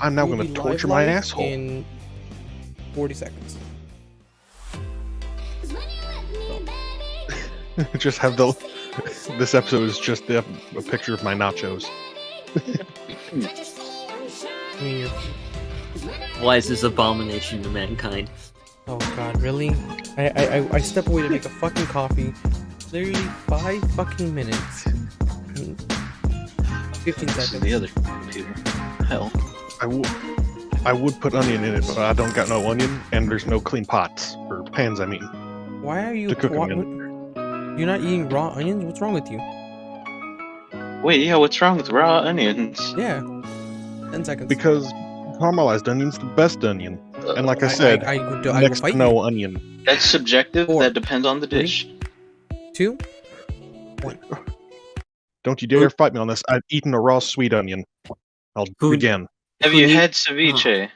I'm now We'll gonna be torture my live asshole. in 40 seconds. Just have the. This episode is just a picture of my nachos. I mean, you're... Why is this abomination to mankind? Oh god, really? I step away to make a fucking coffee. Literally 5 fucking minutes. 15 seconds. The other computer. Hell. I would put onion in it, but I don't got no onion, and there's no clean pots or pans. I mean, Why are you... to cook them in. You're not eating raw onions? What's wrong with you? Wait, yeah, what's wrong with raw onions? Yeah. 10 seconds. Because caramelized onion's the best onion, and like I said, I will next fight to no you. onion. That's subjective. 4, That depends on the 3, dish. 2, 1. Don't you dare fight me on this. I've eaten a raw sweet onion. I'll Who- begin. Have Who you need- had ceviche?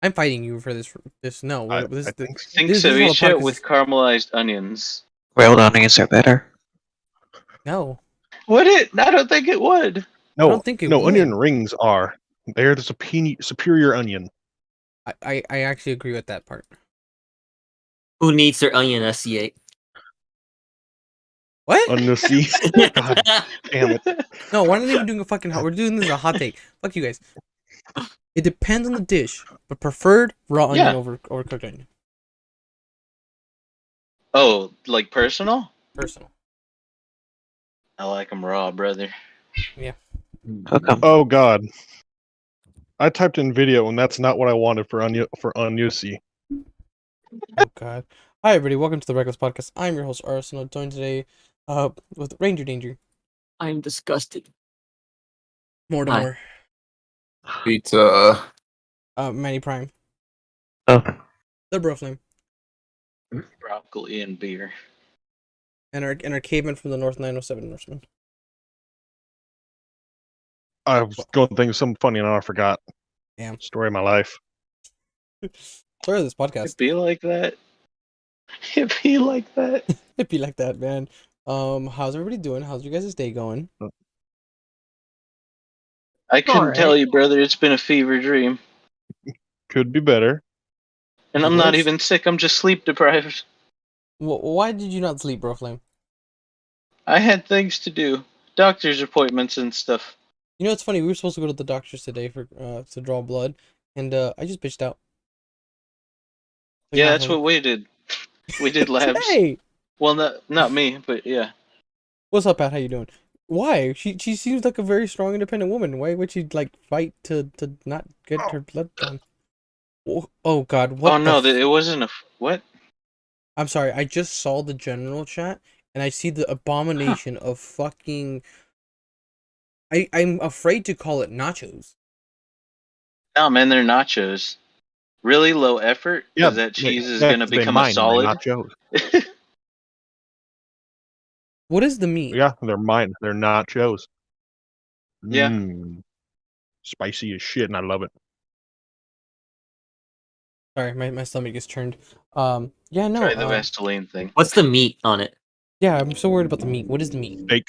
I'm fighting you for this. No. I This, think so. Think this is not a ceviche podcast. with caramelized onions. Grilled onions are better. No. Would it? I don't think it would. No, don't think it no, would. onion rings are. They're the superior onion. I actually agree with that part. Who needs their onion SC8? What? On the sea. God damn it. No, why are they even doing a fucking hot? We're doing this as a hot take. Fuck you guys. It depends on the dish, but preferred raw onion Yeah. over cooked onion. Oh, like personal? Personal. I like them raw, brother. How come? Oh god. I typed in video and that's not what I wanted for Unyusi. Oh god. Hi everybody, welcome to the Reckless Podcast. I'm your host Arsenal, joined today with Ranger Danger. I'm disgusted. More to Hi. more. Pizza. Manny Prime. Oh, The Broflame. Broccoli and beer. And our caveman from the North 907 Norseman. I was going to think of something funny and I forgot. Damn. Story of my life. Sorry of this podcast. It'd be like that. It'd be like that. It'd be like that, man. How's everybody doing? How's your guys' day going? I couldn't Alright. tell you, brother. It's been a fever dream. Could be better. And I'm not Yes. even sick. I'm just sleep deprived. Why did you not sleep, Broflame? I had things to do. Doctor's appointments and stuff. You know, it's funny. We were supposed to go to the doctor's today for to draw blood, and I just bitched out. Like, Yeah, not that's home. what we did. We did labs. Hey, Well, not me, but yeah. what's up, Pat? How you doing? Why? She seems like a very strong, independent woman. Why would she like fight to not get her blood done? Oh God! What? Oh no, the it wasn't a what? I'm sorry. I just saw the general chat, and I see the abomination of fucking. I'm afraid to call it nachos. No, man, they're nachos. Really low effort. Yeah, Because that cheese is yeah, gonna 'cause they become mine, a they're solid. nachos. What is the meat? Yeah, they're mine. They're nachos. Yeah. Spicy as shit, and I love it. Sorry, my stomach is turned. Yeah, no. Try the Vaseline thing. What's the meat on it? Yeah, I'm so worried about the meat. What is the meat? Steak.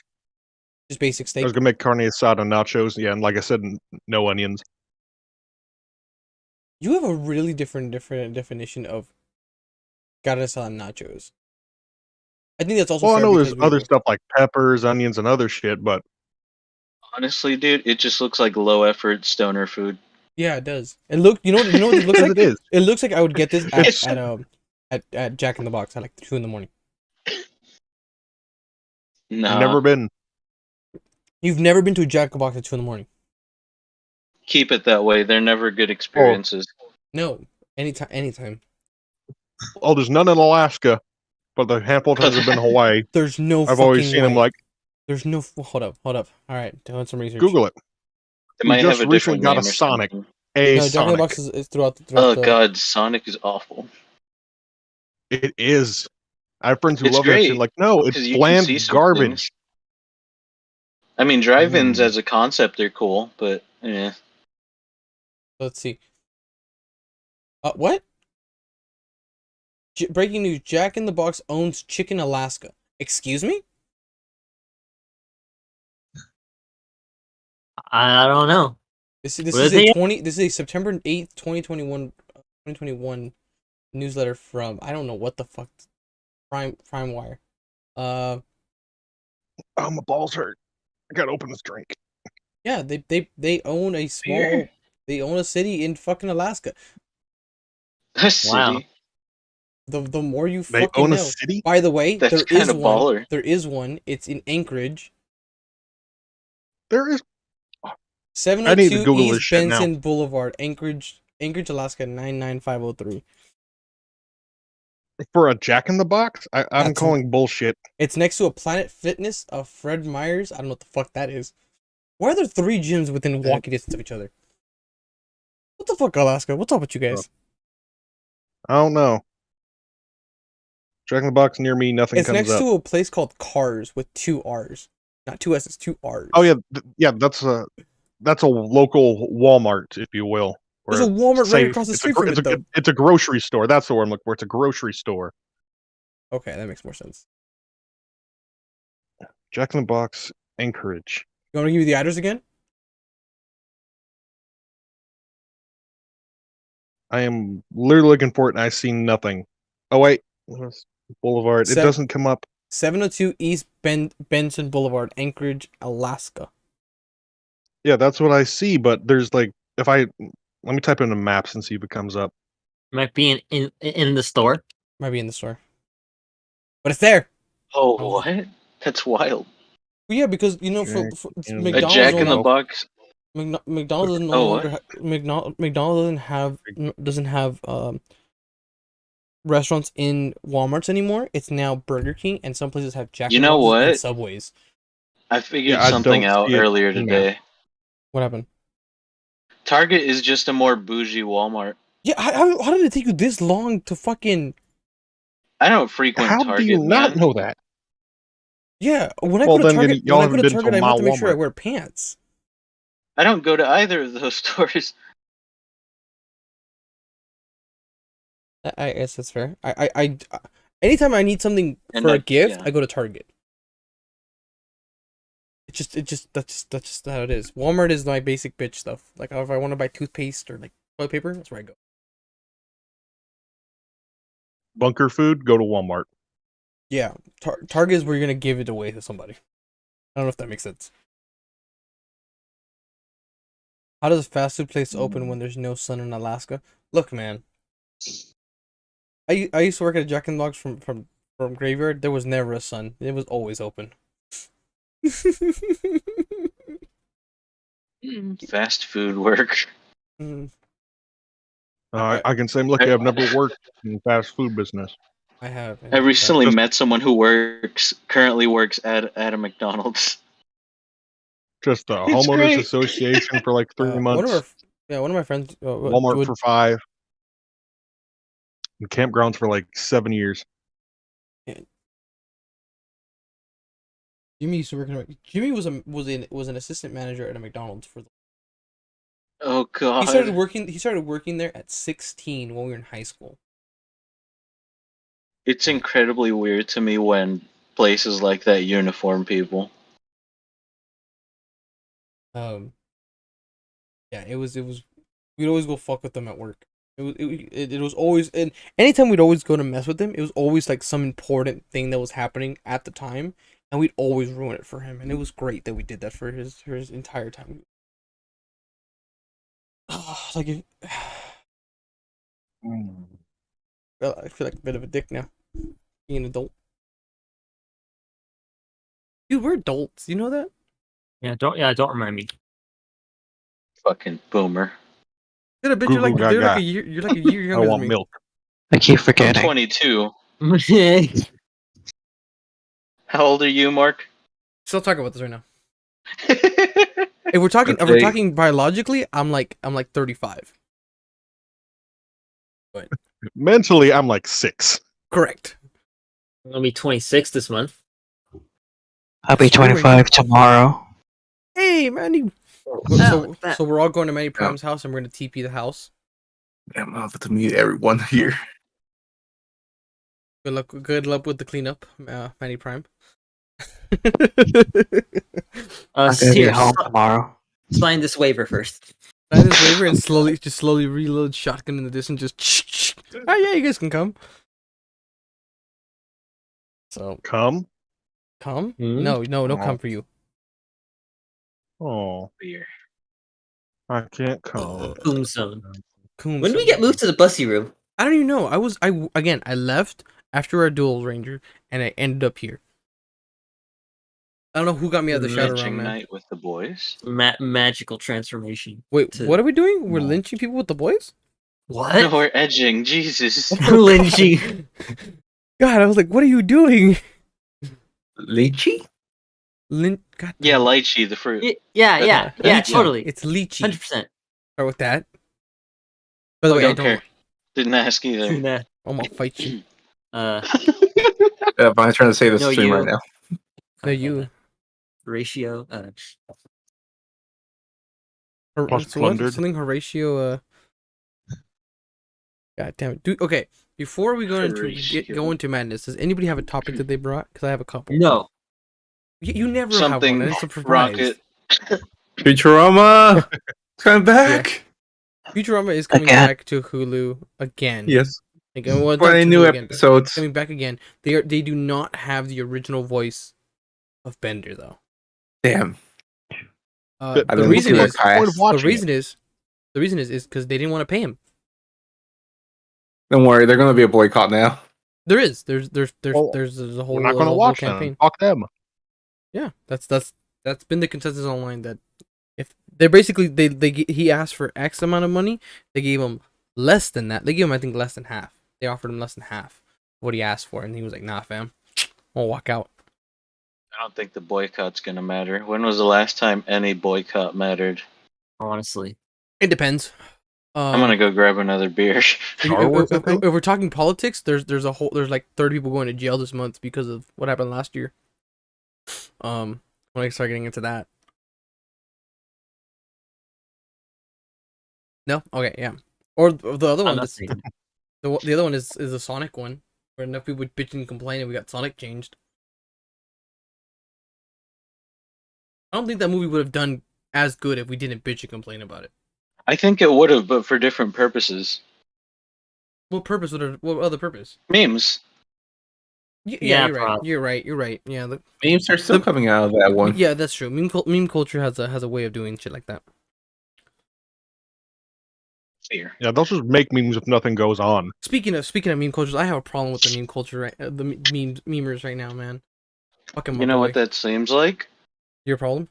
Just basic I steak. was gonna make carne asada nachos. Yeah, and like I said, no onions. You have a really different definition of carne asada and nachos. I think that's also. Well, I fair know there's because we other both- stuff like peppers, onions, and other shit, but Honestly, dude, it just looks like low effort stoner food. Yeah, it does. And look, you know what it looks Yes, like? it is. It looks like I would get this It's- at Jack in the Box at like 2 in the morning. No, never been. You've never been to a Jack in the Box at 2 in the morning? keep it that way. They're never good experiences. No, anytime. Oh, there's none in Alaska, but the handful of times I've been in Hawaii, There's no. I've always fucking seen them way. like There's no. Hold up. All right, doing some research. Google it. They We might just have a recently different got a name or Sonic. something. A No, Jack in the Sonic. Box is throughout Oh the. god, Sonic is awful. It is. I have friends who It's love that shit. great, Like, no, it's Because you can bland see some garbage. things. I mean, drive-ins Mm. as a concept are cool, but yeah. Let's see. What? Breaking news: Jack in the Box owns Chicken Alaska. Excuse me? I don't know. This Where is are a they? 20. This is a September 8th, 2021 newsletter from I don't know what the fuck. Prime Wire. Oh, my balls hurt. I gotta open this drink. Yeah, they own a Beer? they own a city in fucking Alaska. A city. The more you They fucking own a know. city? By the way, That's there is kinda one. baller. There is one. It's in Anchorage. There is. I need to 702 Google this East shit now. Benson Boulevard, Anchorage, Alaska 99503. For a Jack in the Box? I'm That's- calling bullshit. It's next to a Planet Fitness, a Fred Meyer's. I don't know what the fuck that is. Why are there 3 gyms within walking distance of each other? What the fuck, Alaska? What's up with you guys? I don't know. Jack in the Box near me, nothing It's comes next up. to a place called Cars with 2 R's. Not 2 S's, 2 R's. Oh yeah, that's a local Walmart, if you will. There's a Walmart right across the street from it, though. It's a grocery store. That's the word I'm looking for. It's a grocery store. Okay, that makes more sense. Jack in the Box, Anchorage. You want me to give you the address again? I am literally looking for it, and I see nothing. Oh wait, Boulevard. It doesn't come up. 702 East Benson Boulevard, Anchorage, Alaska. Yeah, that's what I see. But there's like, if I let me type into maps and see if it comes up. Might be in the store. Might be in the store. But it's there. Oh, what? That's wild. Well, yeah, because you know, for A McDonald's, A Jack in the only- Box. McDonald's doesn't no Oh, longer McDonald's doesn't have restaurants in Walmarts anymore. It's now Burger King, and some places have Jack You in know the Boxes and what? Subways. I figured Yeah, I something don't out see it earlier in there. today. What happened? Target is just a more bougie Walmart. Yeah, how did it take you this long to fucking? I don't frequent How Target. do you not man. know that? Yeah, when I Well, go to then Target, y'all when I go haven't to been to Target, I have to Mall make sure I Walmart. wear pants. I don't go to either of those stores. I guess that's fair. Anytime I need something And for a like, gift, yeah. I go to Target. That's just how it is. Walmart is my basic bitch stuff. Like if I want to buy toothpaste or like toilet paper, that's where I go. Bunker food, go to Walmart. Yeah, Target is where you're gonna give it away to somebody. I don't know if that makes sense. How does a fast food place open when there's no sun in Alaska? Look, man. I used to work at a Jack in the Box from Graveyard. There was never a sun. It was always open. Fast food work. Mm, I can say I'm lucky. I've never worked in the fast food business. I have. I recently Just- met someone who currently works at a McDonald's. Just a It's homeowners great. association for like 3 months. One of my friends. Walmart for 5. And campgrounds for like 7 years. Jimmy used to work in. Jimmy was an assistant manager at a McDonald's for. Oh god. He started working there at 16 when we were in high school. It's incredibly weird to me when places like that uniform people. Yeah, it was. We'd always go fuck with them at work. It was always, and anytime we'd always go to mess with him, it was always like some important thing that was happening at the time, and we'd always ruin it for him. And it was great that we did that for his entire time. Like, I feel like a bit of a dick now, being an adult. Dude, we're adults. You know that? Don't remind me. Fucking boomer. Dude, I bet you're like Gaga. a year. You're like a year I younger than want me. milk. I keep I'm forgetting. 22. Yeah. How old are you, Mark? Still talking about this right now. If we're talking biologically, I'm like 35. Mentally, I'm like 6. Correct. I'm gonna be 26 this month. I'll be 25 tomorrow. Hey, Manny. look at that. So we're all going to Manny Prime's house, and we're gonna TP the house. I'm off to meet everyone here. Good luck with the cleanup, Manny Prime. I'm gonna be Here, home tomorrow. sign this waiver first. Sign this waiver and slowly reload shotgun in the distance. Just oh yeah, you guys can come. So Come? come? Hmm? No, no Oh. come for you. Oh, Beer. I can't come. Tombstone. Coom When do we son. get moved to the bussy room? I don't even know. I left after our duel ranger and I ended up here. I don't know who got me out of the shadow realm, Lynching man. night with the boys. Magical transformation. Wait, to- what are we doing? We're No. lynching people with the boys? No, What? we're edging. Jesus. Lynching. God, I was like, what are you doing? Lychee? God Yeah, damn it. lychee, the fruit. Yeah, Lychee. totally. It's lychee. 100%. Start with that. By the way, I Don't don't. care. Didn't ask either. Nah. I'm gonna fight you. Uh, I'm trying to say this No, stream you. right now. No, you. Ratio. Plus So what? plundered. Something Horatio. God damn it, dude. Okay, before we go Horatio. into madness, does anybody have a topic that they brought? Because I have a couple. No. You never Something have one. It's a surprise. rocket. Futurama! It's coming back! Futurama is coming Again. back to Hulu again. Yes. Like, well, not 20 to new Hulu again. episodes. Coming back again. They do not have the original voice of Bender though. Damn. But I The didn't reason see that is cast. the reason is because they didn't want to pay him. Don't worry, they're gonna be a boycott now. There's a whole We're not going to whole watch campaign. them. Fuck them. Yeah, that's been the consensus online that if they're basically he asked for X amount of money, they gave him less than that. They gave him I think less than half. They offered him less than half of what he asked for, and he was like, "Nah, fam, I'll walk out." I don't think the boycott's gonna matter. When was the last time any boycott mattered? Honestly. It depends. I'm gonna go grab another beer. Star Wars, I think? If we're talking politics, there's like 30 people going to jail this month because of what happened last year. When I start getting into that. No, okay, yeah. Or the other one, Nothing. the other one is a Sonic one, where enough people would bitch and complain, and we got Sonic changed. I don't think that movie would have done as good if we didn't bitch and complain about it. I think it would have, but for different purposes. What purpose would it? What other purpose? Memes. Yeah, Yeah, you're right. probably. You're right. Yeah, Memes are still coming out of that one. yeah, that's true. Meme culture has a way of doing shit like that. Fear. Yeah, they'll just make memes if nothing goes on. Speaking of meme cultures, I have a problem with the meme culture, right? The memers right now, man. Fucking You know what that seems like? Your problem?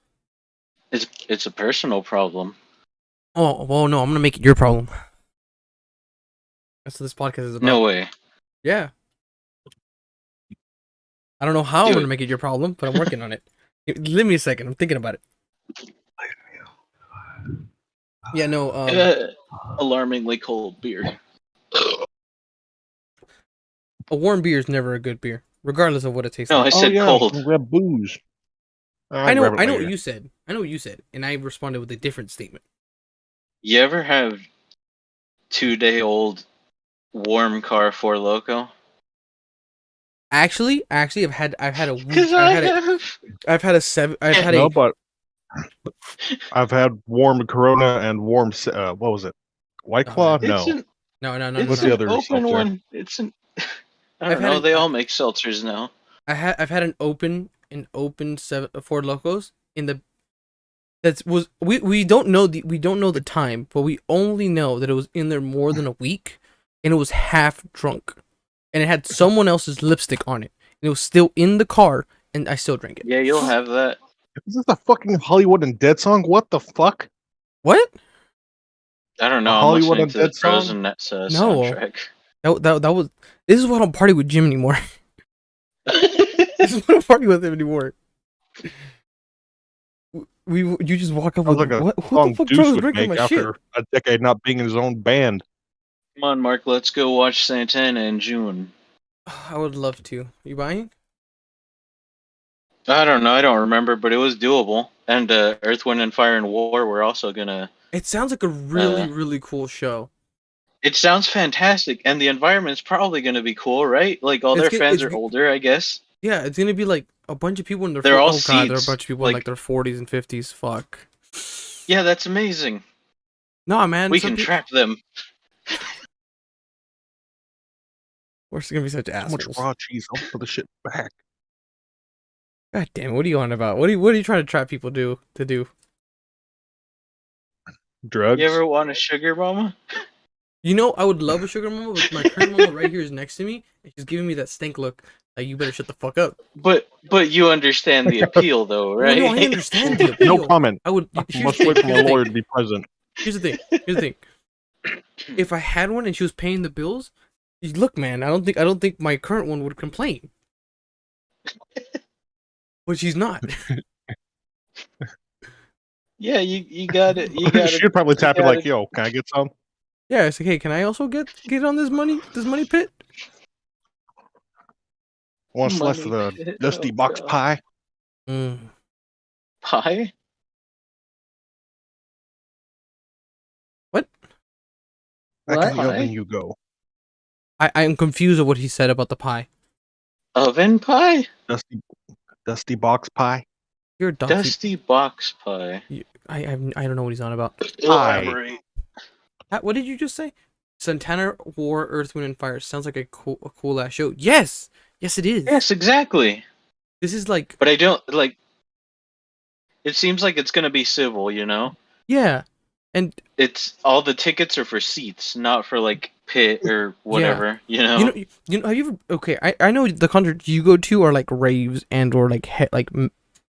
It's a personal problem. Oh, well, no, I'm gonna make it your problem. That's what this podcast is about. No way. Yeah. I don't know how I'm Do gonna it. make it your problem, but I'm working on it. Give me a second. I'm thinking about it. Yeah, no. Alarmingly cold beer. A warm beer is never a good beer, regardless of what it tastes No, I like. said cold. Grab booze. I know. Grab it I know later. what you said. I know what you said, and I responded with a different statement. You ever have 2-day-old warm car for Loco? Actually, I've had a week. Because I've had a seven. I've had No, a. but I've had warm Corona and warm. What was it? White Claw? man. No. No. It's What's an the other open seltzer? one. It's an. I I've don't had know. an- They all make seltzers now. I've had an open Ford Locos in the. We don't know the time, but we only know that it was in there more than a week, and it was half drunk, and it had someone else's lipstick on it, and it was still in the car, and I still drank it. Yeah, you'll have that. Is this a fucking Hollywood and Dead song? What the fuck? What? I don't know. I'm Hollywood listening to the Undead song? Frozen No. soundtrack. That was. This is why I don't party with Jim anymore. This is why I don't party with him anymore. You just walk up Sounds with like a what the song fuck Deuce Charles would drinking make my shit? after a decade not being in his own band. Come on, Mark. Let's go watch Santana in June. I would love to. You buying? I don't know. I don't remember, but it was doable. And Earth, Wind, and Fire and War were also gonna. It sounds like a really cool show. It sounds fantastic, and the environment's probably gonna be cool, right? Like all It's their good- fans it's are good- older, I guess. Yeah, it's gonna be like a bunch of people in their They're all oh god, there are a seeds, bunch of people in like- like their 40s and 50s. Fuck. Yeah, that's amazing. Nah, man. We can trap them. We're just gonna be such So much assholes. raw cheese. I'll put the shit back. God damn it! What are you on about? What are you trying to trap people to do? Drugs. You ever want a sugar mama? You know, I would love a sugar mama, but my current mama right here is next to me, and she's giving me that stink look. Like, you better shut the fuck up. But you understand the appeal, though, right? No, I understand the appeal. No comment. I would. I Here's must the wait thing. for my lawyer to be present. Here's the thing. Here's the thing. If I had one and she was paying the bills, look, man, I don't think my current one would complain. But she's not. Yeah, you got it. You got it. She'd probably tap you like, "Yo, can I get some?" Yeah, it's like, hey, can I also get on this money pit? Want a slice of the dusty box pie? Pie? What? Back in the Pie? oven you go. I am confused at what he said about the pie. Oven pie? Dusty box pie. You're a donkey. Dusty box pie. I don't know what he's on about. Elaborate. What did you just say? Santana War, Earth, Wind, and Fire sounds like a cool ass show. Yes, yes, it is. Yes, exactly. This is like. But I don't like. It seems like it's gonna be civil, you know. Yeah, and it's all the tickets are for seats, not for like pit or whatever. Yeah. You know. You know. Have you ever? Okay, I know the concerts you go to are like raves and or like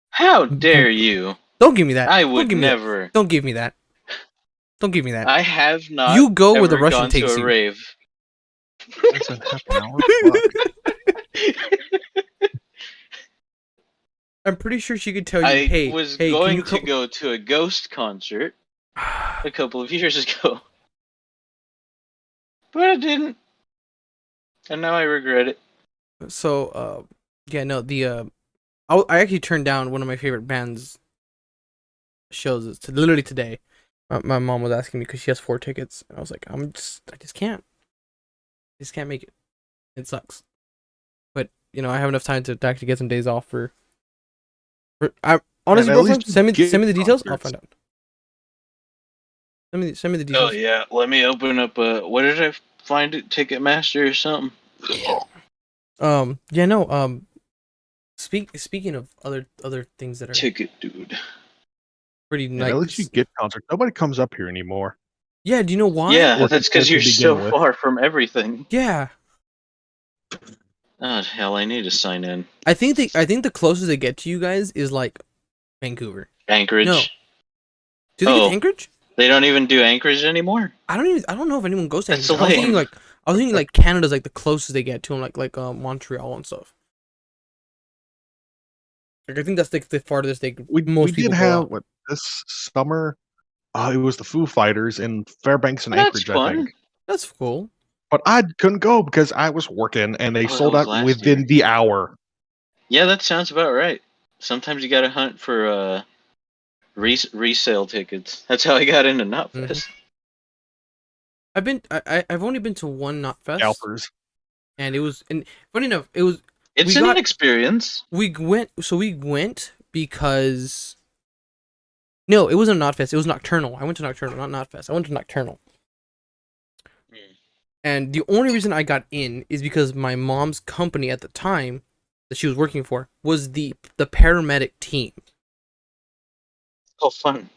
How dare you? Don't give me that. I would never. Don't give me that. Don't give me that. I have not. You go where the Russian takes you. Rave. That's in half an hour. I'm pretty sure she could tell you. I was going to go to a Ghost concert a couple of years ago, but I didn't, and now I regret it. So, yeah, no, I actually turned down one of my favorite bands shows literally today. My mom was asking me because she has 4 tickets, and I was like, I just can't. I just can't make it. It sucks. But you know, I have enough time to actually get some days off for I honestly, Broflame, send me the details. I'll find out. Send me the details. Oh yeah, let me open up. What did I find it? Ticketmaster or something. Yeah, no. Speaking of other things that are Ticket Dude. Pretty nice. At least you get concerts. Nobody comes up here anymore. Yeah, do you know why? Yeah, that's because you're so far from everything. Yeah. Oh hell, I need to sign in. I think the closest they get to you guys is like Vancouver. Anchorage. No. Do they get to Anchorage? They don't even do Anchorage anymore. I don't know if anyone goes to Anchorage. I was thinking like Canada's like the closest they get to them, like Montreal and stuff. Like I think that's like the farthest most people go. What this summer? It was the Foo Fighters in Fairbanks and Anchorage, I think. That's cool. But I couldn't go because I was working, and they sold out within the hour. Yeah, that sounds about right. Sometimes you gotta hunt for resale tickets. That's how I got into Knotfest. I've only been to one Knotfest. Scalpers. And funny enough, it's an experience. We went because no, it wasn't Knotfest, it was Nocturnal. I went to Nocturnal, not Knotfest. I went to Nocturnal. And the only reason I got in is because my mom's company at the time that she was working for was the paramedic team. Oh, fun!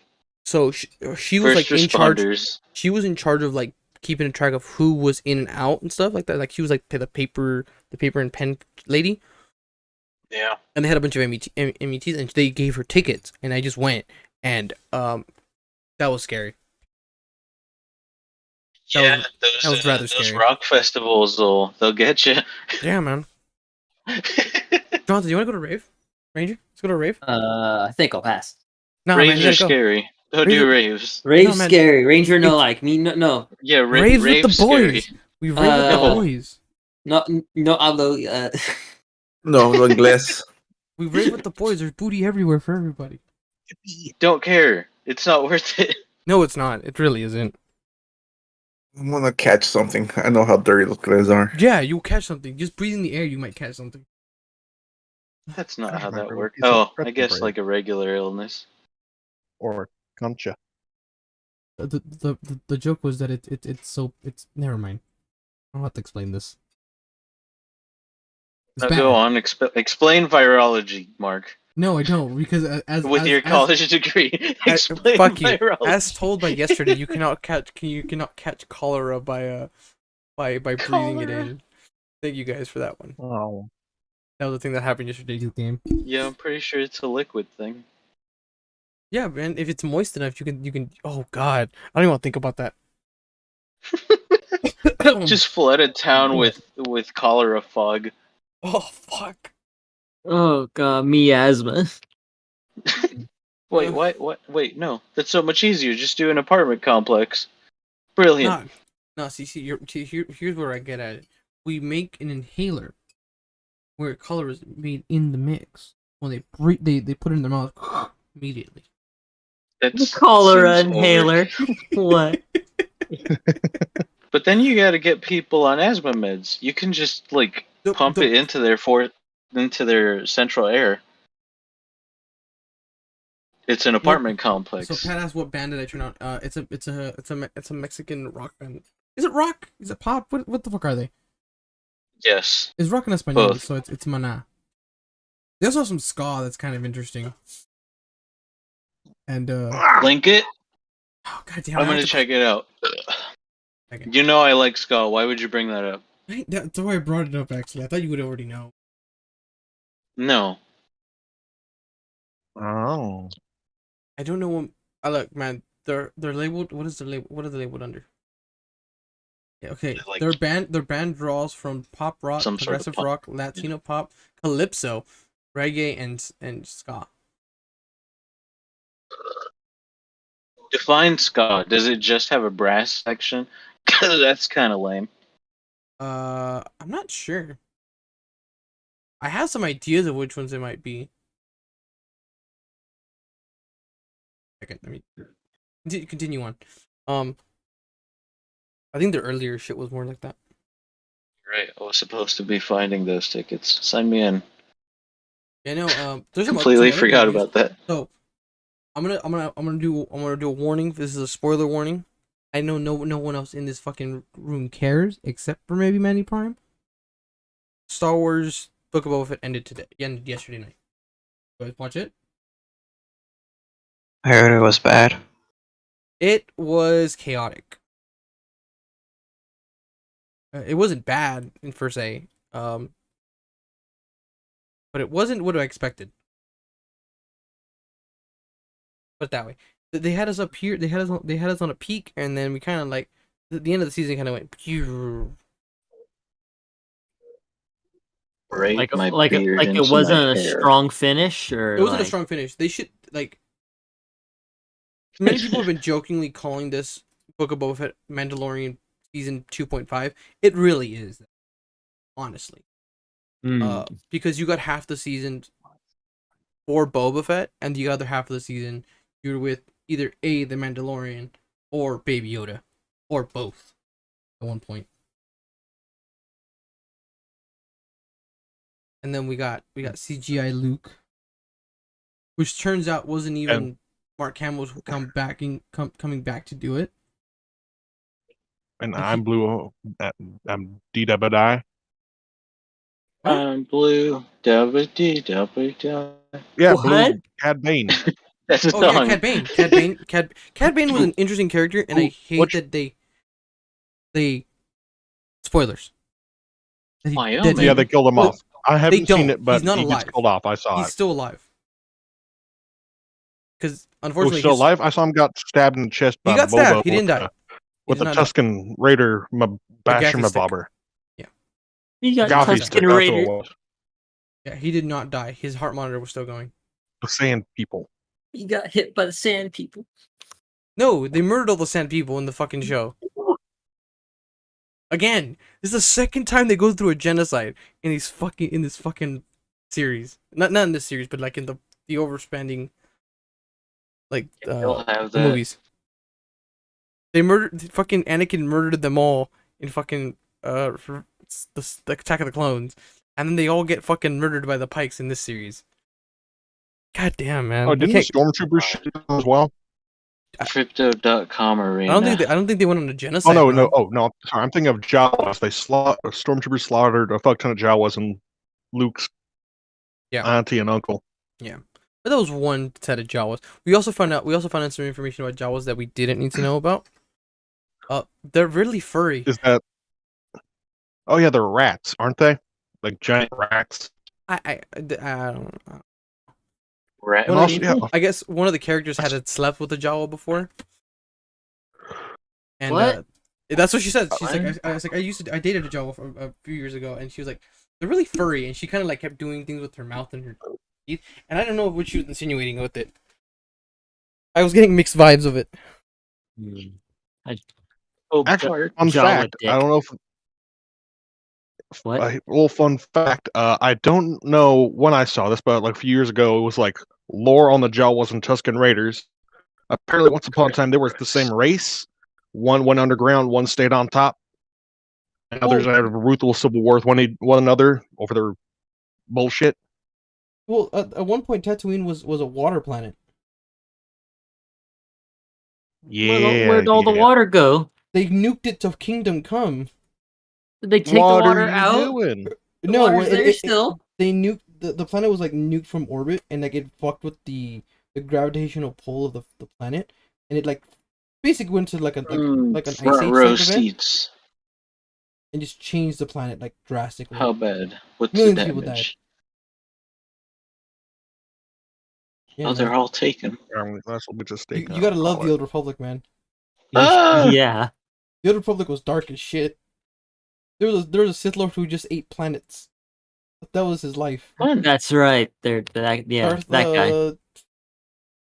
So she was like in charge. She was in charge of like keeping track of who was in and out and stuff like that. Like she was like the paper and pen lady. Yeah. And they had a bunch of METs, and they gave her tickets, and I just went, and that was scary. That was rather scary. Those rock festivals, they'll get you. Yeah, man. Jonathan, do you want to go to rave? Ranger, let's go to rave. I think I'll pass. No, raves man, are scary. Don't do raves. Raves scary. Ranger no like me no. Yeah, raves with the boys. We rave with the boys. No hablo. No inglés. We rave with the boys. There's booty everywhere for everybody. Don't care. It's not worth it. No, it's not. It really isn't. I'm gonna catch something. I know how dirty those guys are. Yeah, you'll catch something. Just breathe in the air, you might catch something. That's not how that works. Oh, I guess like a regular illness. Or concha. The joke was that it's never mind. I don't have to explain this. It's Now bad. go on. Explain virology, Mark. No, I don't, because With your college degree, explain fuck you. virology. As told by yesterday, you cannot catch cholera by breathing it in. Thank you guys for that one. Oh. That was the thing that happened yesterday. Game. Yeah, I'm pretty sure it's a liquid thing. Yeah, man. If it's moist enough, you can. Oh God, I don't even want to think about that. Just flood a town with cholera fog. Oh fuck. Oh god, miasma. Wait, what? Wait, no. That's so much easier. Just do an apartment complex. Brilliant. No. Here's where I get at it. We make an inhaler where color is made in the mix. When they they put it in their mouth immediately. The cholera seems inhaler. What? But then you got to get people on asthma meds. You can just pump it into their central air. It's an apartment complex. So Pat asked what band did I turn on? It's a Mexican rock band. Is it rock? Is it pop? What the fuck are they? Yes. It's rock en español, Both. so it's Maná. They also have some ska that's kind of interesting. And Link it. oh god damn, I'm gonna check it out. Okay. You know I like ska. Why would you bring that up? That's why I brought it up. Actually, I thought you would already know. No. Oh. I don't know what. Look, man. They're labeled. What is the label? What are they labeled under? Yeah, okay. Like- Their band draws from pop rock, Some sort of progressive pop. rock, Latino pop, calypso, reggae, and ska. Define ska. Does it just have a brass section? Because that's kind of lame. I'm not sure. I have some ideas of which ones it might be. Okay, let me continue on. I think the earlier shit was more like that. Right. I was supposed to be finding those tickets. Sign me in. Yeah, no. There's Completely some other forgot movies. about that. So, I'm gonna do a warning. This is a spoiler warning. I know no one else in this fucking room cares except for maybe Manny Prime. Star Wars Book of Boba Fett ended yesterday night. You guys watch it? I heard it was bad. It was chaotic. It wasn't bad in per se, but it wasn't what I expected. Put it that way. They had us up here. They had us on a peak, and then we kind of like the end of the season kind of went. Pew. Right. Like my like beard like it into wasn't my a hair. strong finish, or It wasn't a like- strong finish. They should like. Many people have been jokingly calling this Book of Boba Fett Mandalorian season 2.5. It really is, honestly. Because you got half the season for Boba Fett, and the other half of the season you're with either the Mandalorian or Baby Yoda, or both at one point. And then we got CGI Luke, which turns out wasn't even Mark Hamill's coming back to do it. And Like I'm blue. I'm D-double-I. I'm blue. Dabba-dee-dabba-da. Yeah, What? blue. Cad Bane. That's a Oh yeah, song. Cad Bane. Cad Bane was an interesting character, and I hate that they spoilers. That he- Wyoming. that he- Yeah, they killed him well, off. I haven't don't. seen it, but He's not he alive. gets killed off. I saw He's it. still alive. Because Oh, unfortunately, still alive? I saw him got stabbed in the chest by he got Boba stabbed. He didn't die. with did a not die. Tuscan Raider basher gaffy stick. mabobber. You got Gaffy Tuscan stick, Tuscan that's what it Raider. was. Yeah, he did not die. His heart monitor was still going. The sand people. You got hit by the sand people. No, they murdered all the sand people in the fucking show. Again, this is the second time they go through a genocide in this fucking series. Not in this series, but like in the overspending, like They'll have the that. movies. They murdered fucking Anakin murdered them all in fucking the Attack of the Clones, and then they all get fucking murdered by the Pikes in this series. God damn, man! Oh, You didn't the can't- stormtroopers shoot them as well? Crypto.com arena. I don't think they went on a Oh genocide. no, run. no, oh no, sorry, I'm thinking of Jawas. Stormtroopers slaughtered a fuck ton of Jawas and Luke's auntie and uncle. Yeah, but that was one set of Jawas. We also found out some information about Jawas that we didn't need to know about. They're really furry. Is that? Oh yeah, they're rats, aren't they? Like giant rats. I don't know. Rat One of also, the- yeah, I guess one of the characters had slept with a Jawa before. And What? that's what she said. She's What? like, I was like, I dated a Jawa a few years ago, and she was like, they're really furry, and she kind of like kept doing things with her mouth and her teeth, and I don't know what she was insinuating with it. I was getting mixed vibes of it. Oh, actually, fun Jawa fact. dick. I don't know if What? a little fun fact. I don't know when I saw this, but like a few years ago, it was like lore on the Jawas and Tusken Raiders. Apparently, once upon a time, they were the same race. One went underground, one stayed on top. And others had a ruthless civil war with one another over their bullshit. Well, at one point, Tatooine was a water planet. Yeah, Where'd all the yeah. water go? They nuked it to Kingdom Come. Did they take What the water are you out? doing? The No, water's there still. they nuked the planet was like nuked from orbit, and like it fucked with the gravitational pull of the planet, and it like basically went to like an ice front age row type event, seats. and just changed the planet like drastically. How bad? What's Millions the of people damage? Yeah, Oh, they're man. all taken. That's what we just You taken. gotta love the Old Republic, man. Ah! Yeah. The Old Republic was dark as shit. There was a Sith Lord who just ate planets. That was his life. Fun. That's right. That Darth, that guy.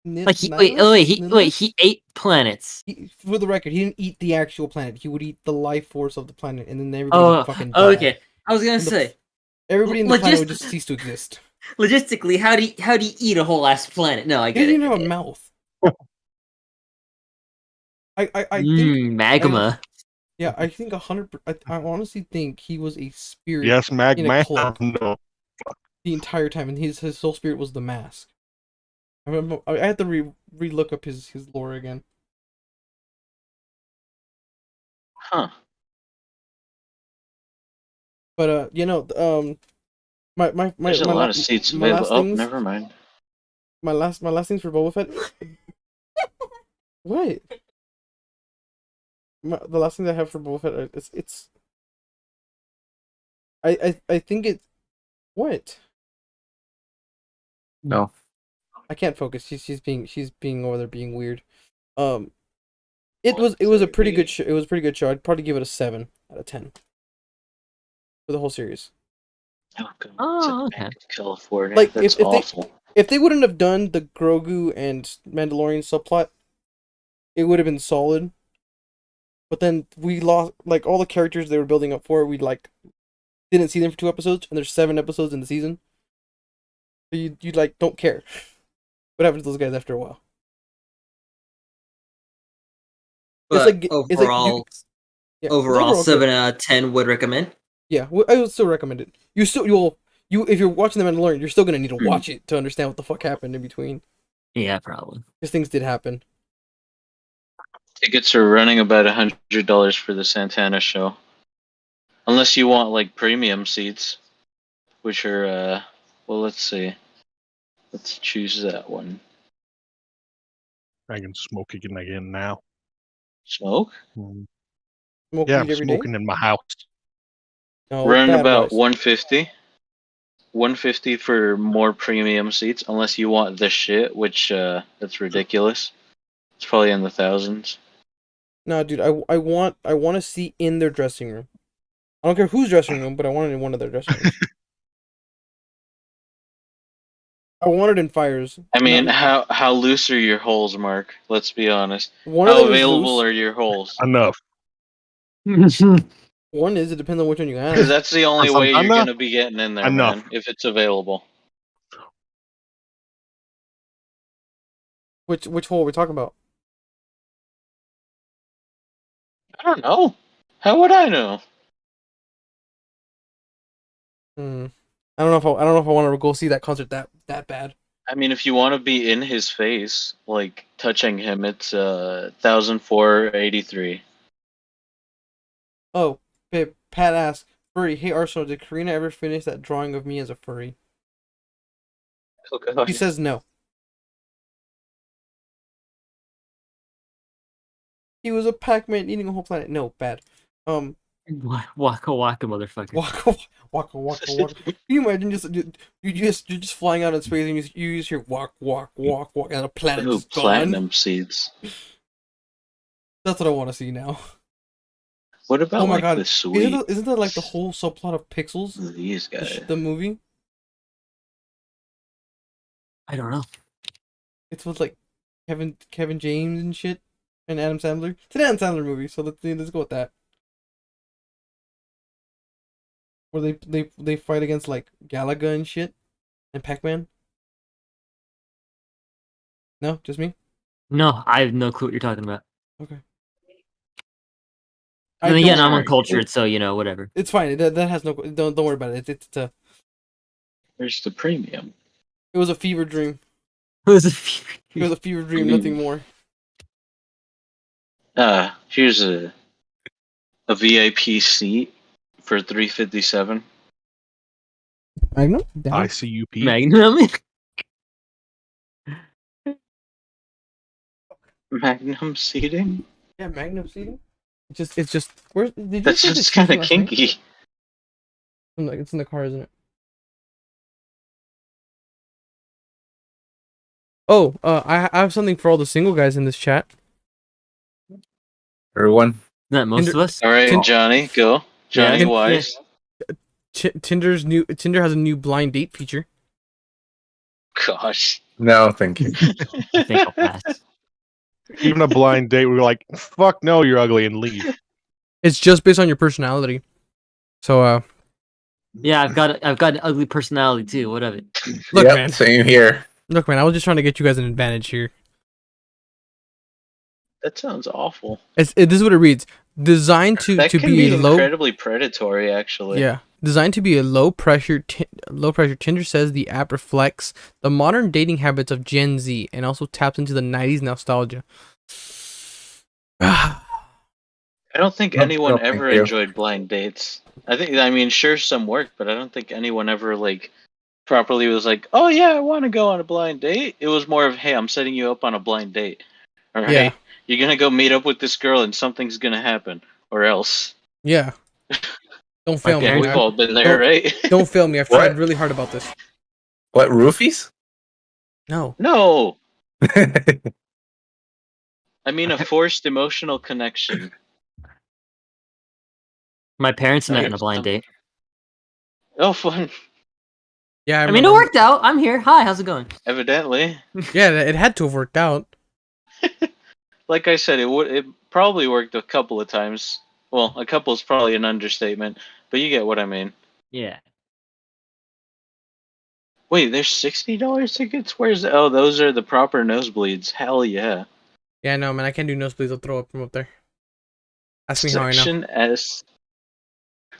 Like Nihilus? he ate planets. For the record, he didn't eat the actual planet. He would eat the life force of the planet, and then everybody would fucking die. Okay. I was gonna say, Everybody in the planet would just cease to exist. logistically, how do you eat a whole ass planet? No, I He get didn't it. even have a mouth. I think magma. yeah, I think 100. I honestly think he was a spirit Yes, in a magma. cloak No. the entire time, and his soul spirit was the mask. I remember I had to re-look up his lore again. Huh. But my There's a lot of seats available. Oh, things, never mind. my last things for Boba Fett. What? The last thing I have for Boba Fett it's. I think it's what? No. I can't focus. She's being over there being weird. It was a pretty good show. It was a pretty good show. I'd probably give it a 7 out of 10 for the whole series. Welcome Oh, to okay. California. Like, That's if awful. If they wouldn't have done the Grogu and Mandalorian subplot, it would have been solid. But then we lost like all the characters they were building up for. We like didn't see them for 2 episodes, and there's 7 episodes in the season. So you like don't care what happens to those guys after a while. But it's like overall, good. 7 out of 10 would recommend. Yeah, I would still recommend it. If you're watching The Mandalorian, you're still gonna need to watch it to understand what the fuck happened in between. Yeah, probably. Because things did happen. Tickets are running about $100 for the Santana show, unless you want like premium seats, which are well, let's see. Let's choose that one. I can smoke again now. Smoke? Smoke Yeah, weed I'm every day? smoking in my house. No, Running bad about boys. 150. 150 for more premium seats, unless you want the shit, which that's ridiculous. It's probably in the thousands. No, dude, I want to see in their dressing room. I don't care whose dressing room, but I want it in one of their dressing rooms. I want it in Fires. I mean, Not- how loose are your holes, Mark? Let's be honest. one of How them is available loose. are your holes? Enough. One is, it depends on which one you Because have. that's the only For way you're Santana? gonna be getting in there, Enough. man. If it's available. Which hole are we talking about? I don't know. How would I know? I don't know if I want to go see that concert that bad. I mean, if you want to be in his face, like touching him, it's 1,483. Oh, babe, Pat asks, furry, hey Arsenal, did Karina ever finish that drawing of me as a furry? Oh god. He says no. He was a Pac-Man eating a whole planet. No, bad. Waka waka, motherfucker. Waka waka waka waka. Can you imagine you're just flying out in space and you just hear walk and a planet Ooh, just gone. platinum seeds. That's what I want to see now. What about Oh my like god, the sweet? isn't that like the whole subplot of Pixels? These guys. The movie? I don't know. It's with like Kevin James and shit and Adam Sandler. It's an Adam Sandler movie, so let's go with that. Where they fight against like Galaga and shit and Pac-Man. No, just me. No, I have no clue what you're talking about. Okay. And again, don't- I'm uncultured, so whatever. It's fine. That has no. Don't worry about it. It's a. Where's the premium? It was a fever dream. It was a It was a fever dream. Nothing more. Here's a VIP seat for 357. Magnum. ICUP. Magnum. Magnum seating? Yeah, Magnum seating. It's just. Where did you? That's say the just kind of seating last night? kinky. It's in the car, isn't it? Oh, I have something for all the single guys in this chat. Everyone. Not most Tinder- of us. All right, Tin- Johnny, go. Johnny Yeah. Wise. Tinder has a new blind date feature. Gosh. No, thank you. I think I'll pass. Even a blind date, we're like, fuck no, you're ugly, and leave. It's just based on your personality. So Yeah, I've got an ugly personality too. What of it? look, Yep, man. same here. Look, man. I was just trying to get you guys an advantage here. That sounds awful. This is what it reads. Designed to That can be be a low. incredibly predatory, actually. Yeah. Designed to be a low pressure, Tinder says the app reflects the modern dating habits of Gen Z and also taps into the 90s nostalgia. I don't think No, anyone no, thank ever you. enjoyed blind dates. I mean, sure, some work, but I don't think anyone ever, like, properly was like, oh yeah, I want to go on a blind date. It was more of, hey, I'm setting you up on a blind date. All right? Yeah. You're going to go meet up with this girl and something's going to happen. Or else. Yeah. Don't fail Yeah, me. we've all been there, Don't- right? Don't fail me. I've What? tried really hard about this. What, roofies? No. No! I mean, a forced emotional connection. My parents met Right. on a blind date. Oh, fun. Yeah, I mean, it remember. worked out. I'm here. Hi, how's it going? Evidently. Yeah, it had to have worked out. Like I said, it probably worked a couple of times. Well, a couple is probably an understatement, but you get what I mean. Yeah. Wait, there's $60 tickets? Oh, those are the proper nosebleeds. Hell yeah. Yeah, no, man. I can't do nosebleeds. I'll throw up from up there. Ask me how I know. Section S.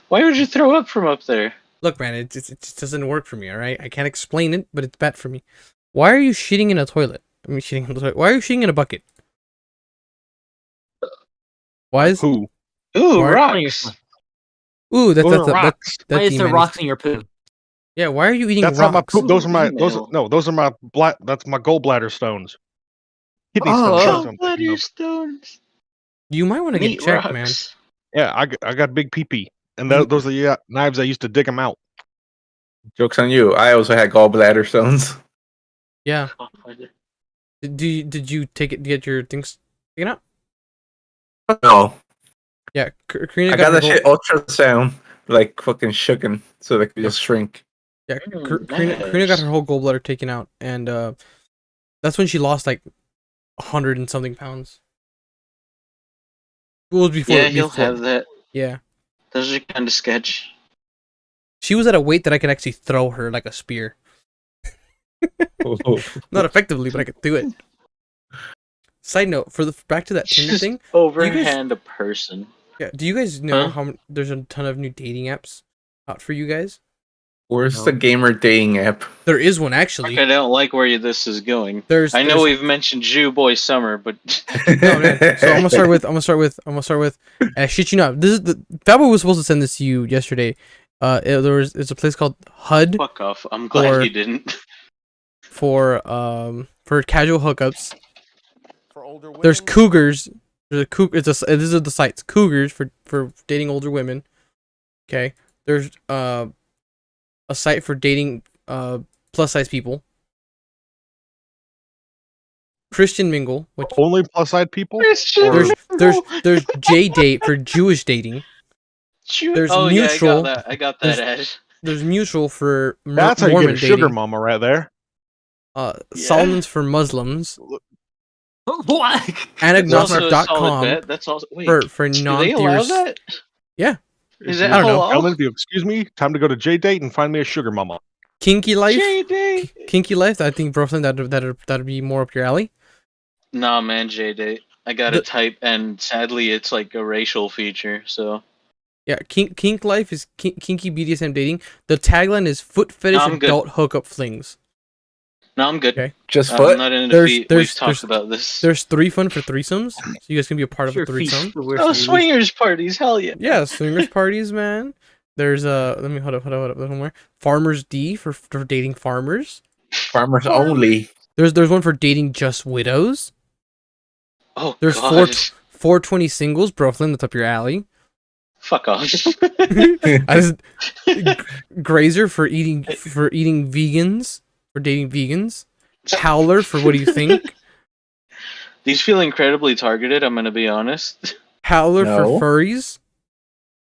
Why would you throw up from up there? Look, man, it just doesn't work for me, alright? I can't explain it, but it's bad for me. Why are you shitting in a toilet? I mean, shitting in the toilet. Why are you shitting in a bucket? Why is... Who? Ooh, Why- rocks. Ooh, Those are rocks. Why that's is there the rocks in your poo? Yeah, why are you eating That's not my rocks? poop. Those are my Email. those are my that's my gallbladder stones. Kidney Oh, stones. oh. that's what I'm thinking Gallbladder of. stones. You might want to get Meat checked, man. rocks. Yeah, I got big pee, and those are the knives I used to dig them out. Joke's on you. I also had gallbladder stones. Yeah. Did you get your things taken out? No. Yeah, Karina I got her that shit ultrasound, like fucking shooken, so they could just shrink. Yeah, Mm, Karina got nice. her whole gallbladder taken out, and that's when she lost like 100 and something pounds. It was before. Yeah, he'll before. have that. Yeah, Those are kind of sketch. she was at a weight that I could actually throw her like a spear. Not effectively, but I could do it. Side note: back to that Tinder Just thing. overhand a person. Yeah, do you guys know Huh? how there's a ton of new dating apps out for you guys? Where's No. the gamer dating app? There is one actually. I don't like where this is going. There's I know there's- we've mentioned Jew Boy Summer, but No, man. So I'm gonna start with. I shit you not. This is the Fabo was supposed to send this to you yesterday. It's a place called HUD fuck off. I'm glad Or- you didn't. for casual hookups. For older women, There's Cougars. There's a cougar. These are the sites. Cougars for dating older women. Okay. There's a site for dating plus size people. Christian Mingle, which only plus side people. there's J Date for Jewish dating. there's oh mutual- yeah, I got that ad. There's Mutual for That's how you get Mormon a sugar dating. mama right there. Yeah. Solomon's for Muslims. What? And That's also a solid agnostic.com bet. That's also wait. for do they allow non-theorists. that? Yeah. Is that I don't know. halal? Gentlemen, if you excuse me, time to go to J Date and find me a sugar mama. Kinky Life. J-Date. Kinky Life. I think Broflame that'd be more up your alley. Nah, man, J-Date. I got to type, and sadly, it's like a racial feature. So Yeah, Kink Life is kinky BDSM dating. The tagline is foot fetish I'm good. adult hookup flings. no, I'm good. Okay. Just I'm foot. not into There's- feet. there's- We've talked there's- about this. There's 3 fun for threesomes, so you guys can be a part of a Your feet threesome. are worse Oh, than swingers parties, hell yeah. Yeah, swingers parties, man. There's let me hold up. There's one more. Farmers D for dating farmers. Farmers only. There's one for dating just widows. Oh, There's God. 420 singles, Broflame, that's up your alley. Fuck off. Grazer for eating vegans, for dating vegans. Howler for what do you think? These feel incredibly targeted. I'm gonna be honest. Howler No. for furries.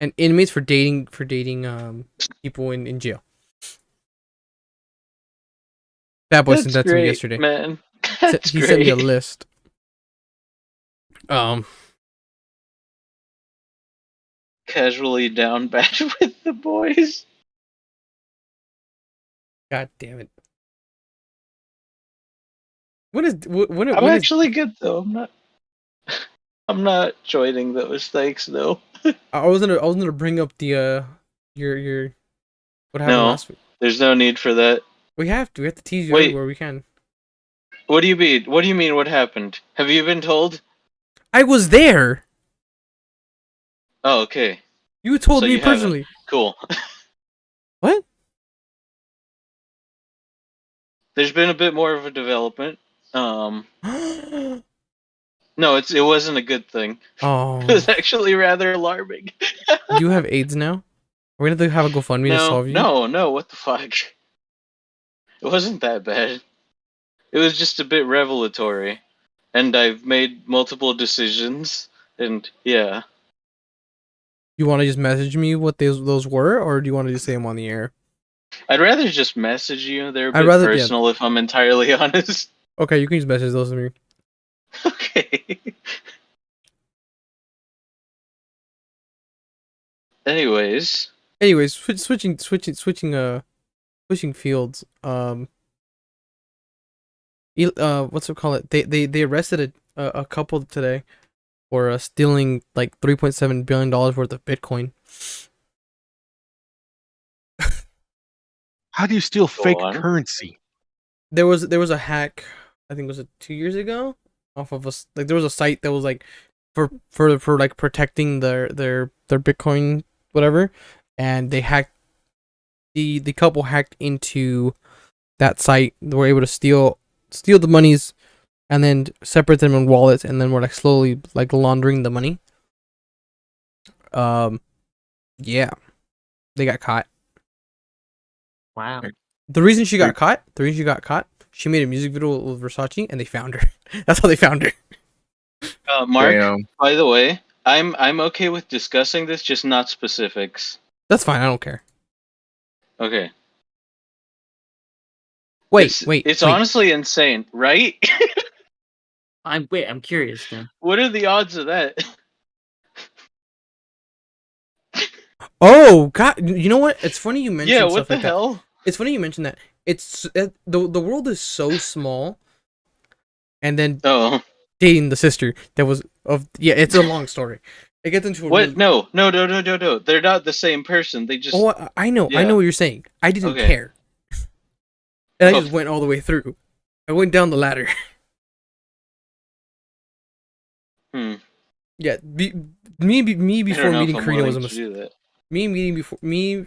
And inmates for dating people in jail. Bad boy sent that to me yesterday. man. He That's sent me a great. list. Casually down bad with the boys. God damn it. When I'm is actually good though. I'm not. I'm not joining those. Thanks, though. I was gonna bring up the your what happened No. last week. There's no need for that. We have to tease you Wait. everywhere we can. What do you mean? What do you mean? What happened? Have you been told? I was there. Oh, okay. You told So me you haven't. personally. Cool. What? There's been a bit more of a development. No, it wasn't a good thing. Oh, It was actually rather alarming. do you have AIDS now? Are we gonna have a GoFundMe to solve you? No, what the fuck? It wasn't that bad. It was just a bit revelatory. And I've made multiple decisions, and yeah. You want to just message me what those were, or do you want to just say them on the air? I'd rather just message you. They're a I'd bit rather- yeah. personal, if I'm entirely honest. Okay, you can just message those to me. Okay. Anyways, Switching fields. What's it called? They arrested a couple today for stealing like $3.7 billion worth of Bitcoin. How do you steal fake on. currency? There was a hack. I think it was 2 years ago. Off of there was a site that was like for like protecting their Bitcoin whatever, and they hacked the couple hacked into that site. They were able to steal the monies and then separate them in wallets, and then we're like slowly like laundering the money. Yeah, they got caught. Wow. The reason she got caught, she made a music video with Versace, and they found her. That's how they found her. Mark, Damn. by the way, I'm okay with discussing this, just not specifics. That's fine. I don't care. Okay. Wait. It's honestly insane, right? I'm curious now. What are the odds of that? Oh God! You know what? It's funny you mentioned Yeah, stuff what the like that. hell? It's funny you mentioned that. It's the world is so small, and then Oh, dating the sister that was of it's a long story. It gets into a What? really... No. They're not the same person. They just. Oh, I know. I Yeah. know what you're saying. I didn't Okay. care. And I Oh. just went all the way through. I went down the ladder. Hmm. Yeah, me I before don't know if meeting I'm Karina was willing a to do that. me meeting before me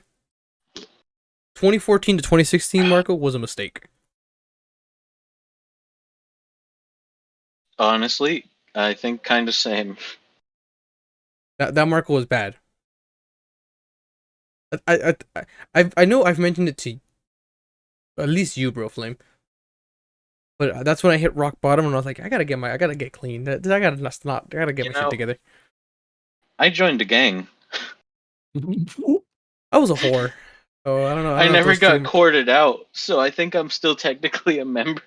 2014 to 2016 Marco was a mistake. Honestly, I think kind of same. That Marco was bad. I know I've mentioned it to at least you, Broflame. But that's when I hit rock bottom, and I was like, I gotta get clean. I gotta get my shit together. I joined a gang. I was a whore. Oh, I don't know. I if never those got two... courted out, so I think I'm still technically a member.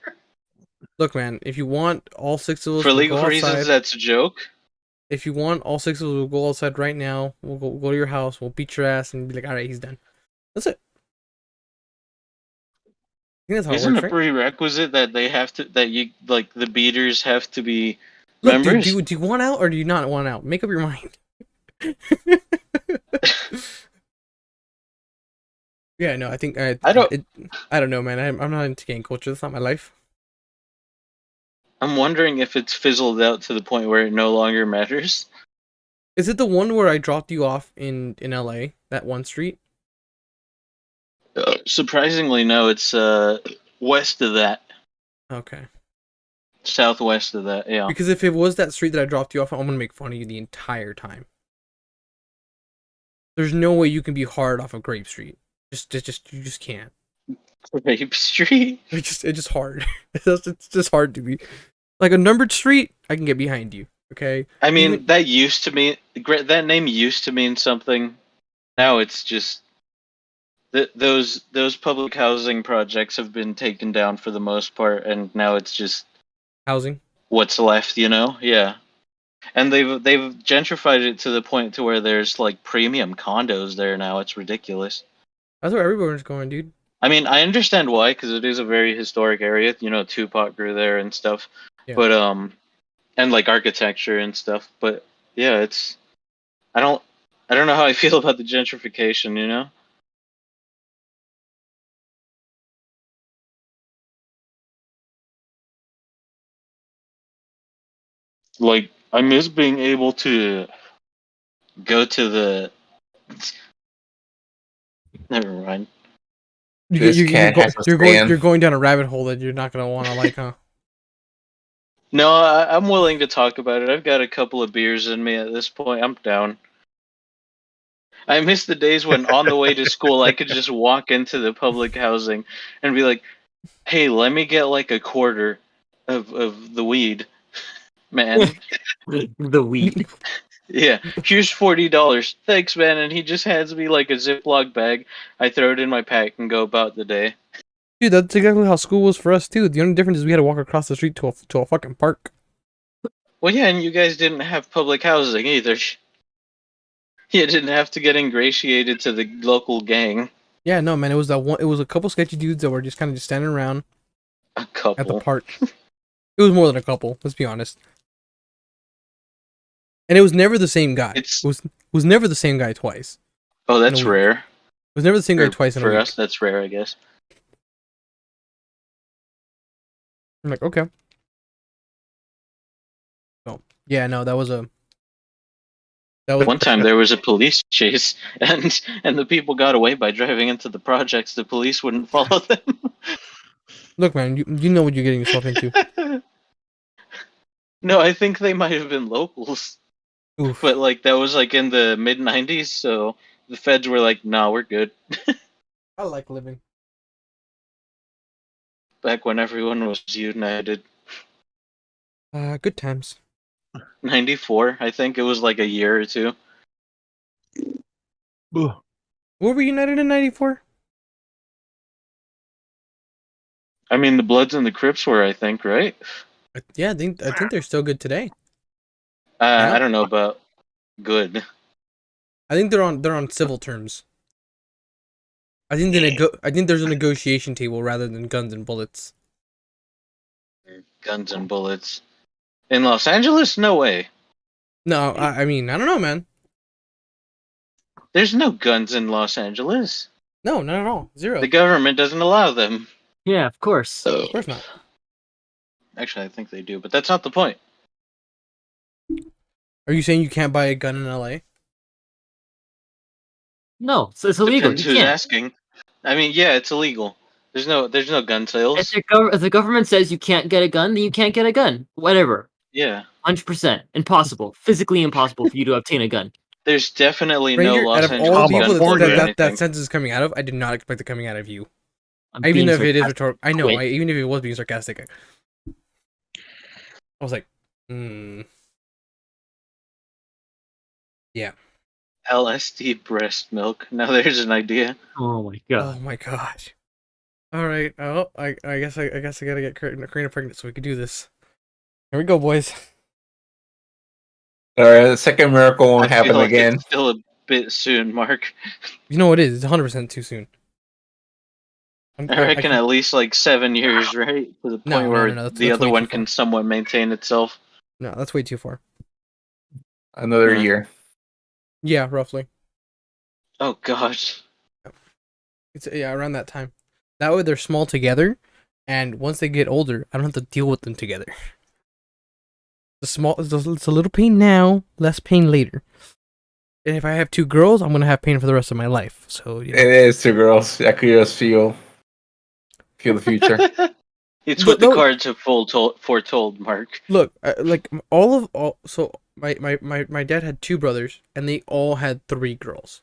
Look, man. If you want, all 6 of us For will legal go reasons, outside. that's a joke. If you want, all 6 of us will go outside right now. We'll go to your house. We'll beat your ass and be like, all right, he's done. That's it. I think that's how Isn't it a works, right? prerequisite that they have to that you like the beaters have to be Look, dude, members? do you want out or do you not want out? Make up your mind. Yeah, no, I think I don't. I don't know, man. I'm not into gang culture. That's not my life. I'm wondering if it's fizzled out to the point where it no longer matters. Is it the one where I dropped you off in LA? That one street? Surprisingly, no. It's west of that, Okay. southwest of that. Yeah. Because if it was that street that I dropped you off, I'm gonna make fun of you the entire time. There's no way you can be hard off of Grape Street. You just can't. Grape Street. It's just hard. It's just hard to be. Like a numbered street, I can get behind you. Okay. I mean, Even- that used to mean that name used to mean something. Now it's just those public housing projects have been taken down for the most part, and now it's just housing. what's left. Yeah. And they've gentrified it to the point to where there's like premium condos there now. It's ridiculous. That's where everyone's going, dude. I mean, I understand why, because it is a very historic area. Tupac grew there and stuff. Yeah. But and like architecture and stuff. But yeah, I don't know how I feel about the gentrification. Like, I miss being able to go to the. Never mind. This cat has a stand. You're going down a rabbit hole that you're not gonna want to like, huh? No, I'm willing to talk about it. I've got a couple of beers in me at this point. I'm down. I miss the days when on the way to school I could just walk into the public housing and be like, "Hey, let me get like a quarter of the weed, man." The weed. Yeah, here's $40. Thanks, man. And he just hands me like a Ziploc bag. I throw it in my pack and go about the day. Dude, that's exactly how school was for us too. The only difference is we had to walk across the street to a fucking park. Well, yeah, and you guys didn't have public housing either. You didn't have to get ingratiated to the local gang. Yeah, no, man. It was It was a couple sketchy dudes that were just kind of just standing around A at the couple. park. It was more than a couple. Let's be honest. And it was never the same guy. It was never the same guy twice. Oh, that's in a week. rare. It was never the same guy Or twice in a for week. us, that's rare, I guess. I'm like, okay. So yeah, no, that was One time there was a police chase, and the people got away by driving into the projects. The police wouldn't follow them. Look, man, you know what you're getting yourself into. No, I think they might have been locals. Oof. But like that was like in the mid '90s, so the feds were like, "Nah, we're good." I like living. Back when everyone was united. Good times. 94, I think it was like a year or two. Were we united in '94? I mean, the Bloods and the Crips were, I think, right? Yeah, I think they're still good today. I don't know about good. I think they're on civil terms. I think I think there's a negotiation table rather than guns and bullets. Guns and bullets. In Los Angeles? No way. No, I mean, I don't know, man. There's no guns in Los Angeles. No, not at all. Zero. The government doesn't allow them. Yeah, of course. Of course not. Actually, I think they do, but that's not the point. Are you saying you can't buy a gun in LA? No, it's illegal. Depends You who's can't. asking. I mean, yeah, it's illegal. There's no gun sales. If the government says you can't get a gun, then you can't get a gun. Whatever. Yeah. 100%. Impossible. Physically impossible for you to obtain a gun. There's definitely no Ranger, Los out of Angeles all the gun people California. culture or that anything. sentence is coming out of, I did not expect it coming out of you. I'm Even being if it is sarcastic. rhetorical, I know. Quit. Even if it was being sarcastic, I was like, LSD breast milk. Now there's an idea. Oh my god. oh my gosh. All right. Oh, I guess I gotta get Karina pregnant so we can do this. Here we go, boys. Alright, the second miracle won't I happen feel like again. it's still a bit soon, Mark. You know what it is? It's 100% too soon. I reckon at least like 7 years, right? To the point No, where that's the other way one too can far. somewhat maintain itself. No, that's way too far. Another Yeah. year. Yeah, roughly. Oh gosh. It's around that time. That way they're small together, and once they get older, I don't have to deal with them together. It's a little pain now, less pain later. And if I have 2 girls, I'm gonna have pain for the rest of my life. So It is 2 girls. I could just feel the future. It's what the No. cards have foretold, Mark. Look, so my dad had 2 brothers, and they all had 3 girls.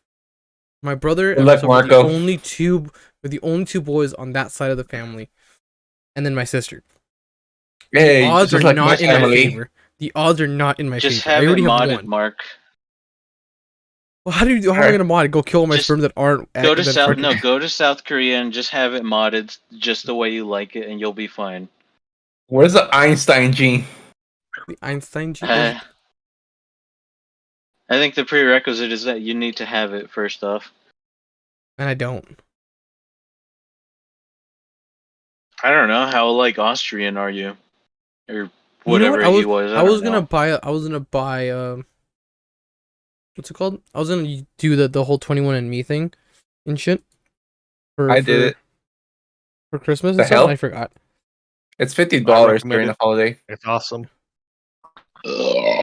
My brother Good and luck, myself were Marco. the only two boys on that side of the family, and then my sister. Hey, The odds just are like my not in my family. favor. The odds are not in my Just favor. I have it already have modded, one. Mark. Well, how am I gonna mod it? Go kill my Just sperm that aren't. Go to that South. freaking- No, go to South Korea and just have it modded just the way you like it, and you'll be fine. Where's the Einstein gene? The Einstein gene. I think the prerequisite is that you need to have it first off. And I don't. I don't know how like Austrian are you, or You know whatever what? he was. I was gonna buy. What's it called? I was gonna do the whole 21andMe thing, and shit. I did it. for Christmas. The And stuff, hell? and I forgot. It's $50 recommend during it. the holiday. It's awesome. Yeah,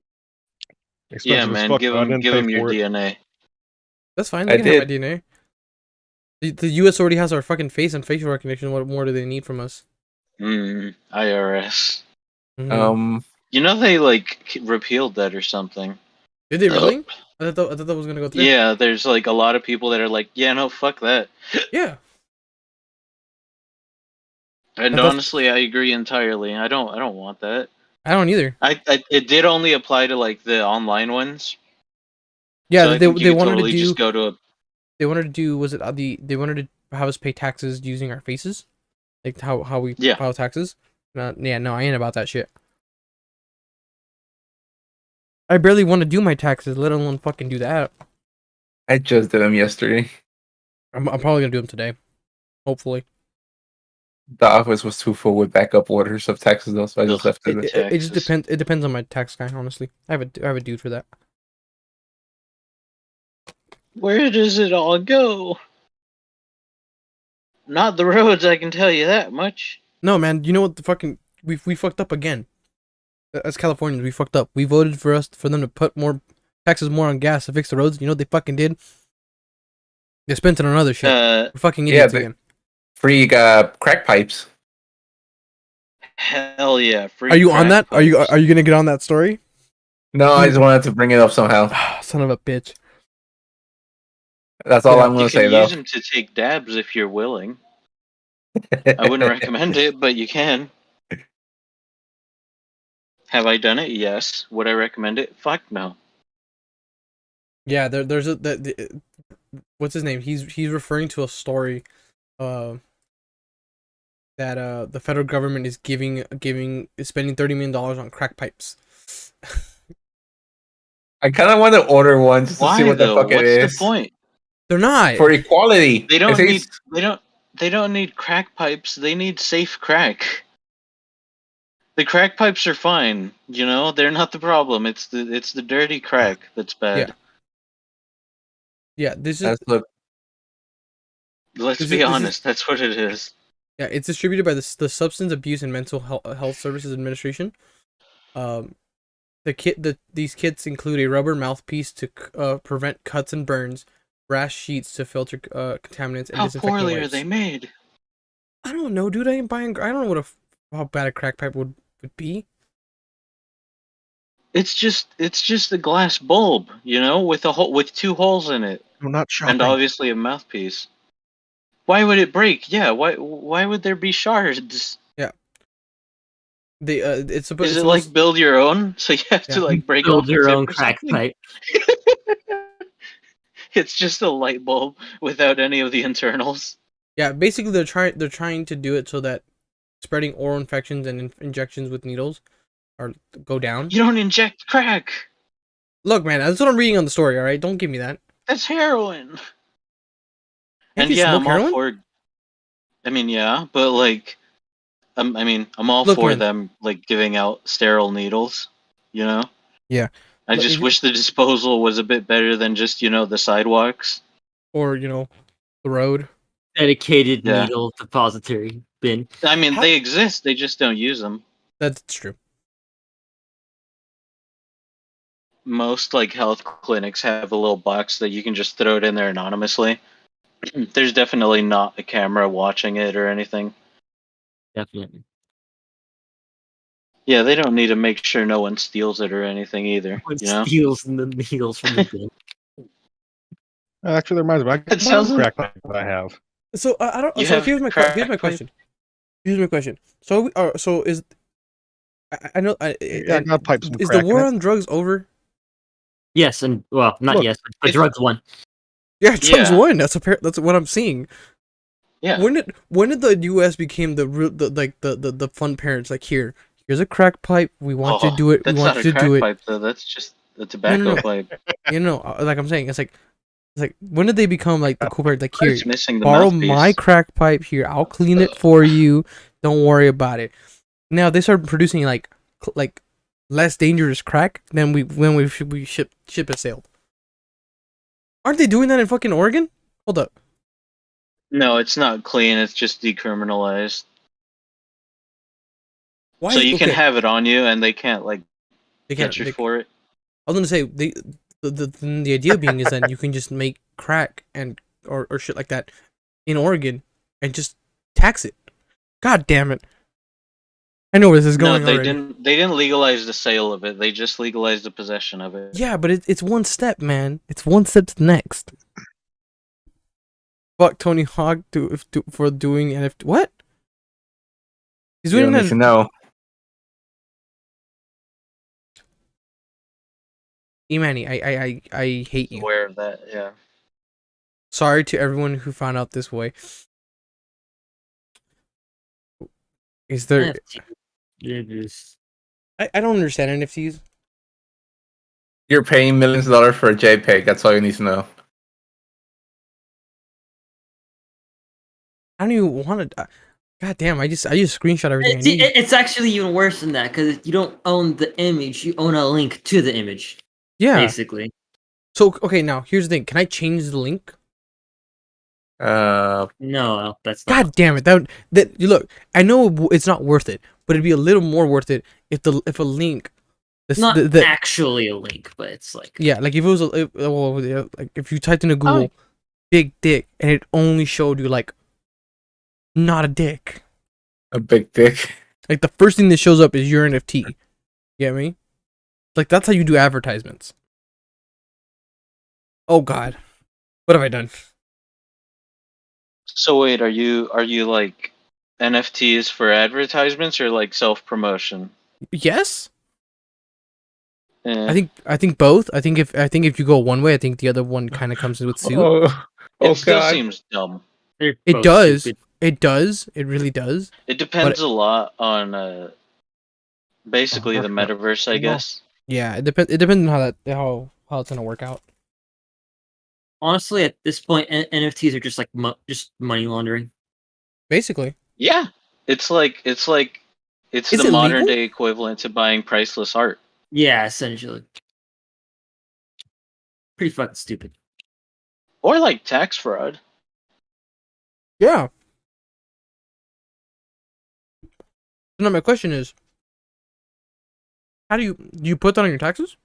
Expensive as man. fuck, Give but I him didn't pay your for it. DNA. That's fine. I They can have my did. DNA. The U.S. already has our fucking face and facial recognition. What more do they need from us? IRS. Mhm. You know they like repealed that or something. Did they really? I thought that was gonna go through. Yeah, there's like a lot of people that are like, yeah, no, fuck that. Yeah. And That's- honestly, I agree entirely. I don't want that. I don't either. It did only apply to like the online ones. Yeah, So I they think you could wanted totally to do. just go to a They wanted to do. Was it they wanted to have us pay taxes using our faces, like how we Yeah. file taxes. Yeah, no, I ain't about that shit. I barely want to do my taxes, let alone fucking do that. I just did them yesterday. I'm probably gonna do them today, hopefully. The office was too full with backup orders of taxes, though, so I just left it. It just Taxes. depends. It depends on my tax guy, honestly. I have a dude for that. Where does it all go? Not the roads, I can tell you that much. No, man, you know what? The fucking we fucked up again. As Californians, we fucked up. We voted for them to put more taxes on gas to fix the roads. You know what they fucking did? They spent it on other shit. We're fucking yeah, idiots they- again. Free crack pipes. Hell yeah! Free Are you on crack that? Are you pipes. gonna get on that story? No, I just wanted to bring it up somehow. Son of a bitch. That's all Yeah, I'm You going to can say, though. use them to take dabs if you're willing. I wouldn't recommend it, but you can. Have I done it? Yes. Would I recommend it? Fuck no. Yeah, there's what's his name? He's referring to a story, that the federal government is is spending $30 million on crack pipes. I kind of want to order one just to Why see what though? the fuck What's it is. the point? They're not. For equality. They don't It need. says- They don't need crack pipes. They need safe crack. The crack pipes are fine. You know, they're not the problem. It's the dirty crack that's bad. Yeah, this is That's what Let's This be is- honest. That's what it is. yeah, it's distributed by the Substance Abuse and Mental Health Services Administration. Um, these kits include a rubber mouthpiece to prevent cuts and burns, brass sheets to filter contaminants, and How disinfecting poorly are wipes. they made? I don't know, dude. I ain't buying. I don't know how bad a crack pipe would be. It's just a glass bulb, you know, with with 2 holes in it, I'm not shopping. and obviously a mouthpiece. Why would it break? Yeah, why would there be shards? It's supposed. Is It's it like build your own? So you have Yeah. to like break Build off the your tip own or crack something? pipe. It's just a light bulb without any of the internals. Yeah, basically they're trying to do it so that spreading oral infections and injections with needles go down. You don't inject crack. Look, man, that's what I'm reading on the story. All right, don't give me that. That's heroin. Can't And you yeah, smoke I'm all heroin? for. I mean, yeah, but like, I'm all Look, for man. them like giving out sterile needles. You know. Yeah. I But just if- wish the disposal was a bit better than just the sidewalks. Or the road. Dedicated Yeah. needle depository bin. I mean, How- they exist. They just don't use them. That's true. Most like health clinics have a little box that you can just throw it in there anonymously. There's definitely not a camera watching it or anything. Definitely. Yeah, they don't need to make sure no one steals it or anything either. One You know? steals the needles from the bin. Actually, that reminds me. I It got sounds a like- crack pipe that I have. So I don't. You So have here's my crack question. Here's my question. So so is I know I got pipes. is the war on drugs over? Yes, and well, not Look, yes, but it's- drugs won. Yeah, drugs Yeah. won. That's what I'm seeing. Yeah. When did the U.S. became the fun parents? Like here's a crack pipe. We want you to do it. We That's want not you a to crack do it. pipe though. That's just a tobacco no. pipe. Like I'm saying, it's like when did they become like the cool parents? Like here, It's missing the borrow mouthpiece. my crack pipe here. I'll clean it for you. Don't worry about it. Now they start producing like less dangerous crack than we ship it sailed. Aren't they doing that in fucking Oregon? Hold up. No, it's not clean. It's just decriminalized. Why? So you can okay, have it on you, and they can't like they can't. get you They, for it. I was gonna say the idea being is that you can just make crack or shit like that in Oregon and just tax it. God damn it! I know where this is No, going they already. didn't. They didn't legalize the sale of it. They just legalized the possession of it. Yeah, but it's one step, man. It's one step to the next. Fuck Tony Hawk for doing NFT. What? He's you doing don't need to that. know. Imani, I hate you. Aware of that, yeah. Sorry to everyone who found out this way. Is there? It is. I don't understand NFTs. You're paying millions of dollars for a JPEG. That's all you need to know. I don't even want to. God damn! I just screenshot everything. I See, need. it's actually even worse than that because you don't own the image; you own a link to the image, Yeah. basically. So okay, now here's the thing. Can I change the link? No, that's not. God damn it! That you look. I know it's not worth it, but it'd be a little more worth it if a link. It's not actually a link, but it's like Yeah, like if it was like if you typed into Google big dick and it only showed you like not a dick. A big dick. Like the first thing that shows up is your NFT. You get me? Like that's how you do advertisements. Oh God, what have I done? So wait, are you like NFTs for advertisements or like self promotion? Yes, I think both. I think if you go one way, I think the other one kind of comes in with suit. It still God. seems dumb. they're It both does. stupid. It does. It really does. It depends a lot on basically the metaverse, I guess. Yeah, it depends. It depends on how it's gonna work out. Honestly, at this point, NFTs are just like just money laundering. Basically. Yeah, it's like It's Is the it modern legal? day equivalent to buying priceless art. Yeah, essentially. Pretty fucking stupid. Or like tax fraud. Yeah. So now my question is, how do you put that on your taxes?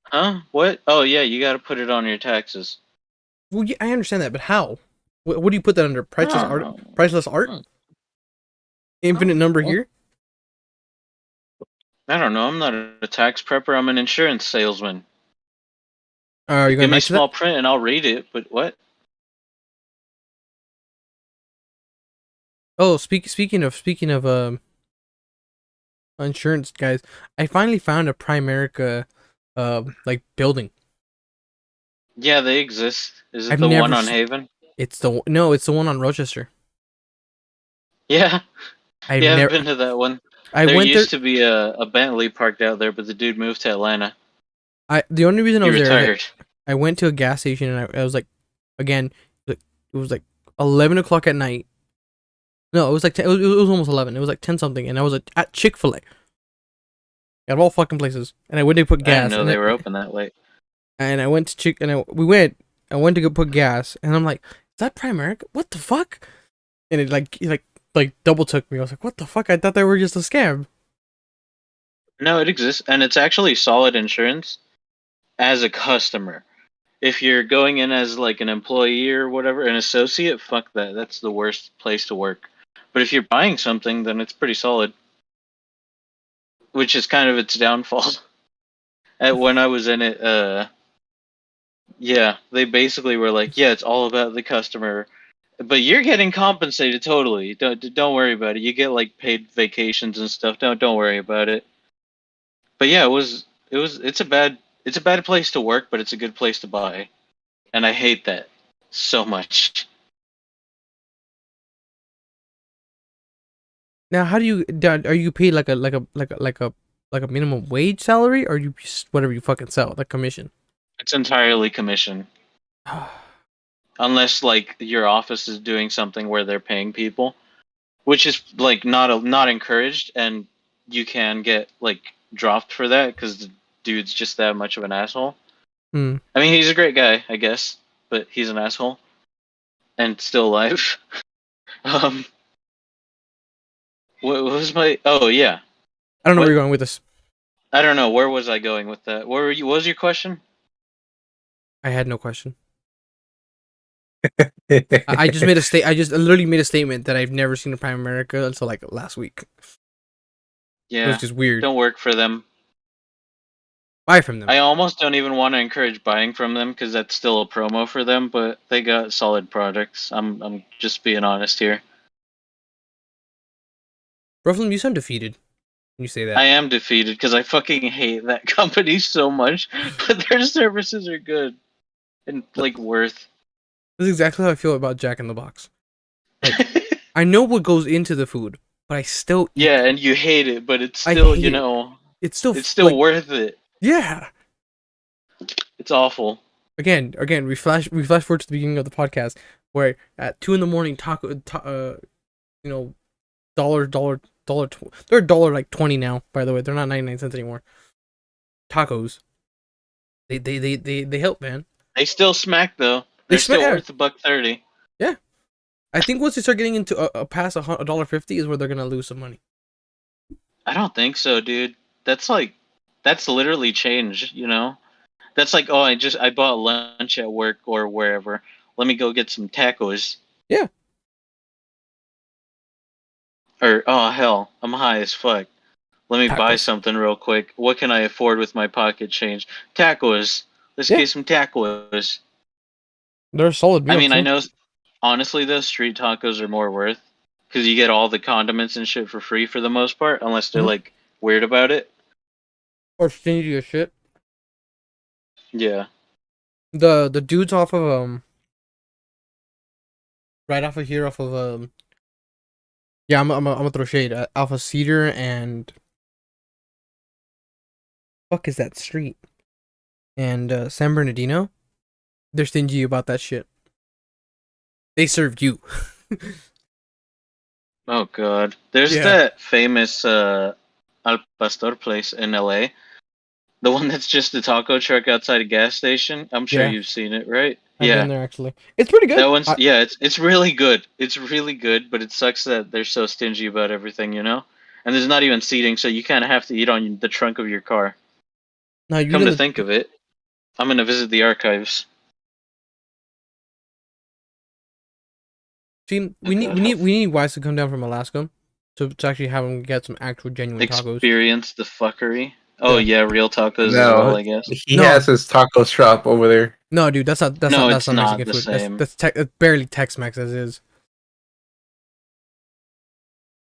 Huh? What? Oh yeah, you gotta put it on your taxes. Well, yeah, I understand that, but how? What do you put that under? I Priceless don't art? know. Priceless art? Hmm. Infinite number Oh. here? I don't know. I'm not a tax prepper. I'm an insurance salesman. Are you Give going me back to that? small print and I'll read it. But what? Oh, speaking of insurance guys, I finally found a Primerica like building. Yeah, they exist. Is it I've the one never on s- Haven? it's the one on Rochester. Yeah. I've Yeah, I've never been to that one. I There went there. used to be a Bentley parked out there, but the dude moved to Atlanta. The only reason I He was there is retired. I went to a gas station and I was like, again, it was like 11 o'clock at night. No, it was like 10, it was almost 11. It was like 10 something, and I was at Chick-fil-A. Out of all fucking places, and I went to put I didn't gas, know they were open that late. and I went to Chick, and I went to go put gas, and I'm like, is that Primerica? What the fuck? And it double took me. I was like, what the fuck? I thought they were just a scam. No, it exists, and it's actually solid insurance as a customer. If you're going in as like an employee or whatever, an associate, fuck that. That's the worst place to work. But if you're buying something, then it's pretty solid, which is kind of its downfall. When I was in it, yeah, they basically were like, yeah, it's all about the customer, but you're getting compensated totally. Don't worry about it. You get like paid vacations and stuff. Don't worry about it. But yeah, it's a bad place to work, but it's a good place to buy, and I hate that so much. Now, how do you are you paid like a minimum wage salary, or you just whatever you fucking sell, like commission? It's entirely commission, unless like your office is doing something where they're paying people, which is like not encouraged, and you can get like dropped for that because the dude's just that much of an asshole. Hmm. I mean, he's a great guy, I guess, but he's an asshole and still alive. um, what was my? Oh yeah, I don't know where what? you're going with this. I don't know. Where was I going with that? Where were you? What was your question? I had no question. I just made a state. I just literally made a statement that I've never seen a Prime America until like last week. It was Yeah, just weird. don't work for them. Buy from them. I almost don't even want to encourage buying from them because that's still a promo for them, but they got solid products. I'm just being honest here. Broflame, you sound defeated when you say that. I am defeated because I fucking hate that company so much, but their services are good and like worth. This is exactly how I feel about Jack in the Box. Like, I know what goes into the food, but I still eat Yeah, it. and you hate it, but it's I still, hate it. It's still it's still like, worth it. yeah. It's awful. Again, we flash forward to the beginning of the podcast where at 2 a.m. you know, they're $1 like 20 now. By the way, they're not 99 cents anymore. Tacos, they help, man. They still smack though. They're still worth $1.30. Yeah. I think once they start getting into a past $1.50 is where they're gonna lose some money. I don't think so, dude. That's literally change, you know? That's like, oh, I bought lunch at work or wherever. Let me go get some tacos. Yeah. Or oh hell, I'm high as fuck. Let me buy Tacos. something real quick. What can I afford with my pocket change? Tacos. Let's Yeah. get some tacos. They're a solid meal. I mean, too. I know. Honestly, though, street tacos are more worth because you get all the condiments and shit for free for the most part, unless they're Mhm. like weird about it. Or stingy as shit. Yeah. The dudes off of right off of here off of yeah, I'm gonna throw shade off of Cedar and fuck is that street and San Bernardino. They're stingy about that shit. They serve you. Oh god. There's Yeah. that famous Al Pastor place in LA. The one that's just a taco truck outside a gas station. I'm sure Yeah. you've seen it, right? I've Yeah. been there actually. It's pretty good. That one's it's really good. It's really good, but it sucks that they're so stingy about everything, you know? And there's not even seating, so you kind of have to eat on the trunk of your car. No, you Come to done think of it, I'm going to visit the archives. see. We need Wise to come down from Alaska, to actually have him get some actual genuine tacos. Experience the fuckery. Oh Yeah. yeah, real tacos as No, well, I guess. he No. has his taco shop over there. No, dude, that's not No, that's it's not not Mexican the food. same. That's barely Tex-Mex as is.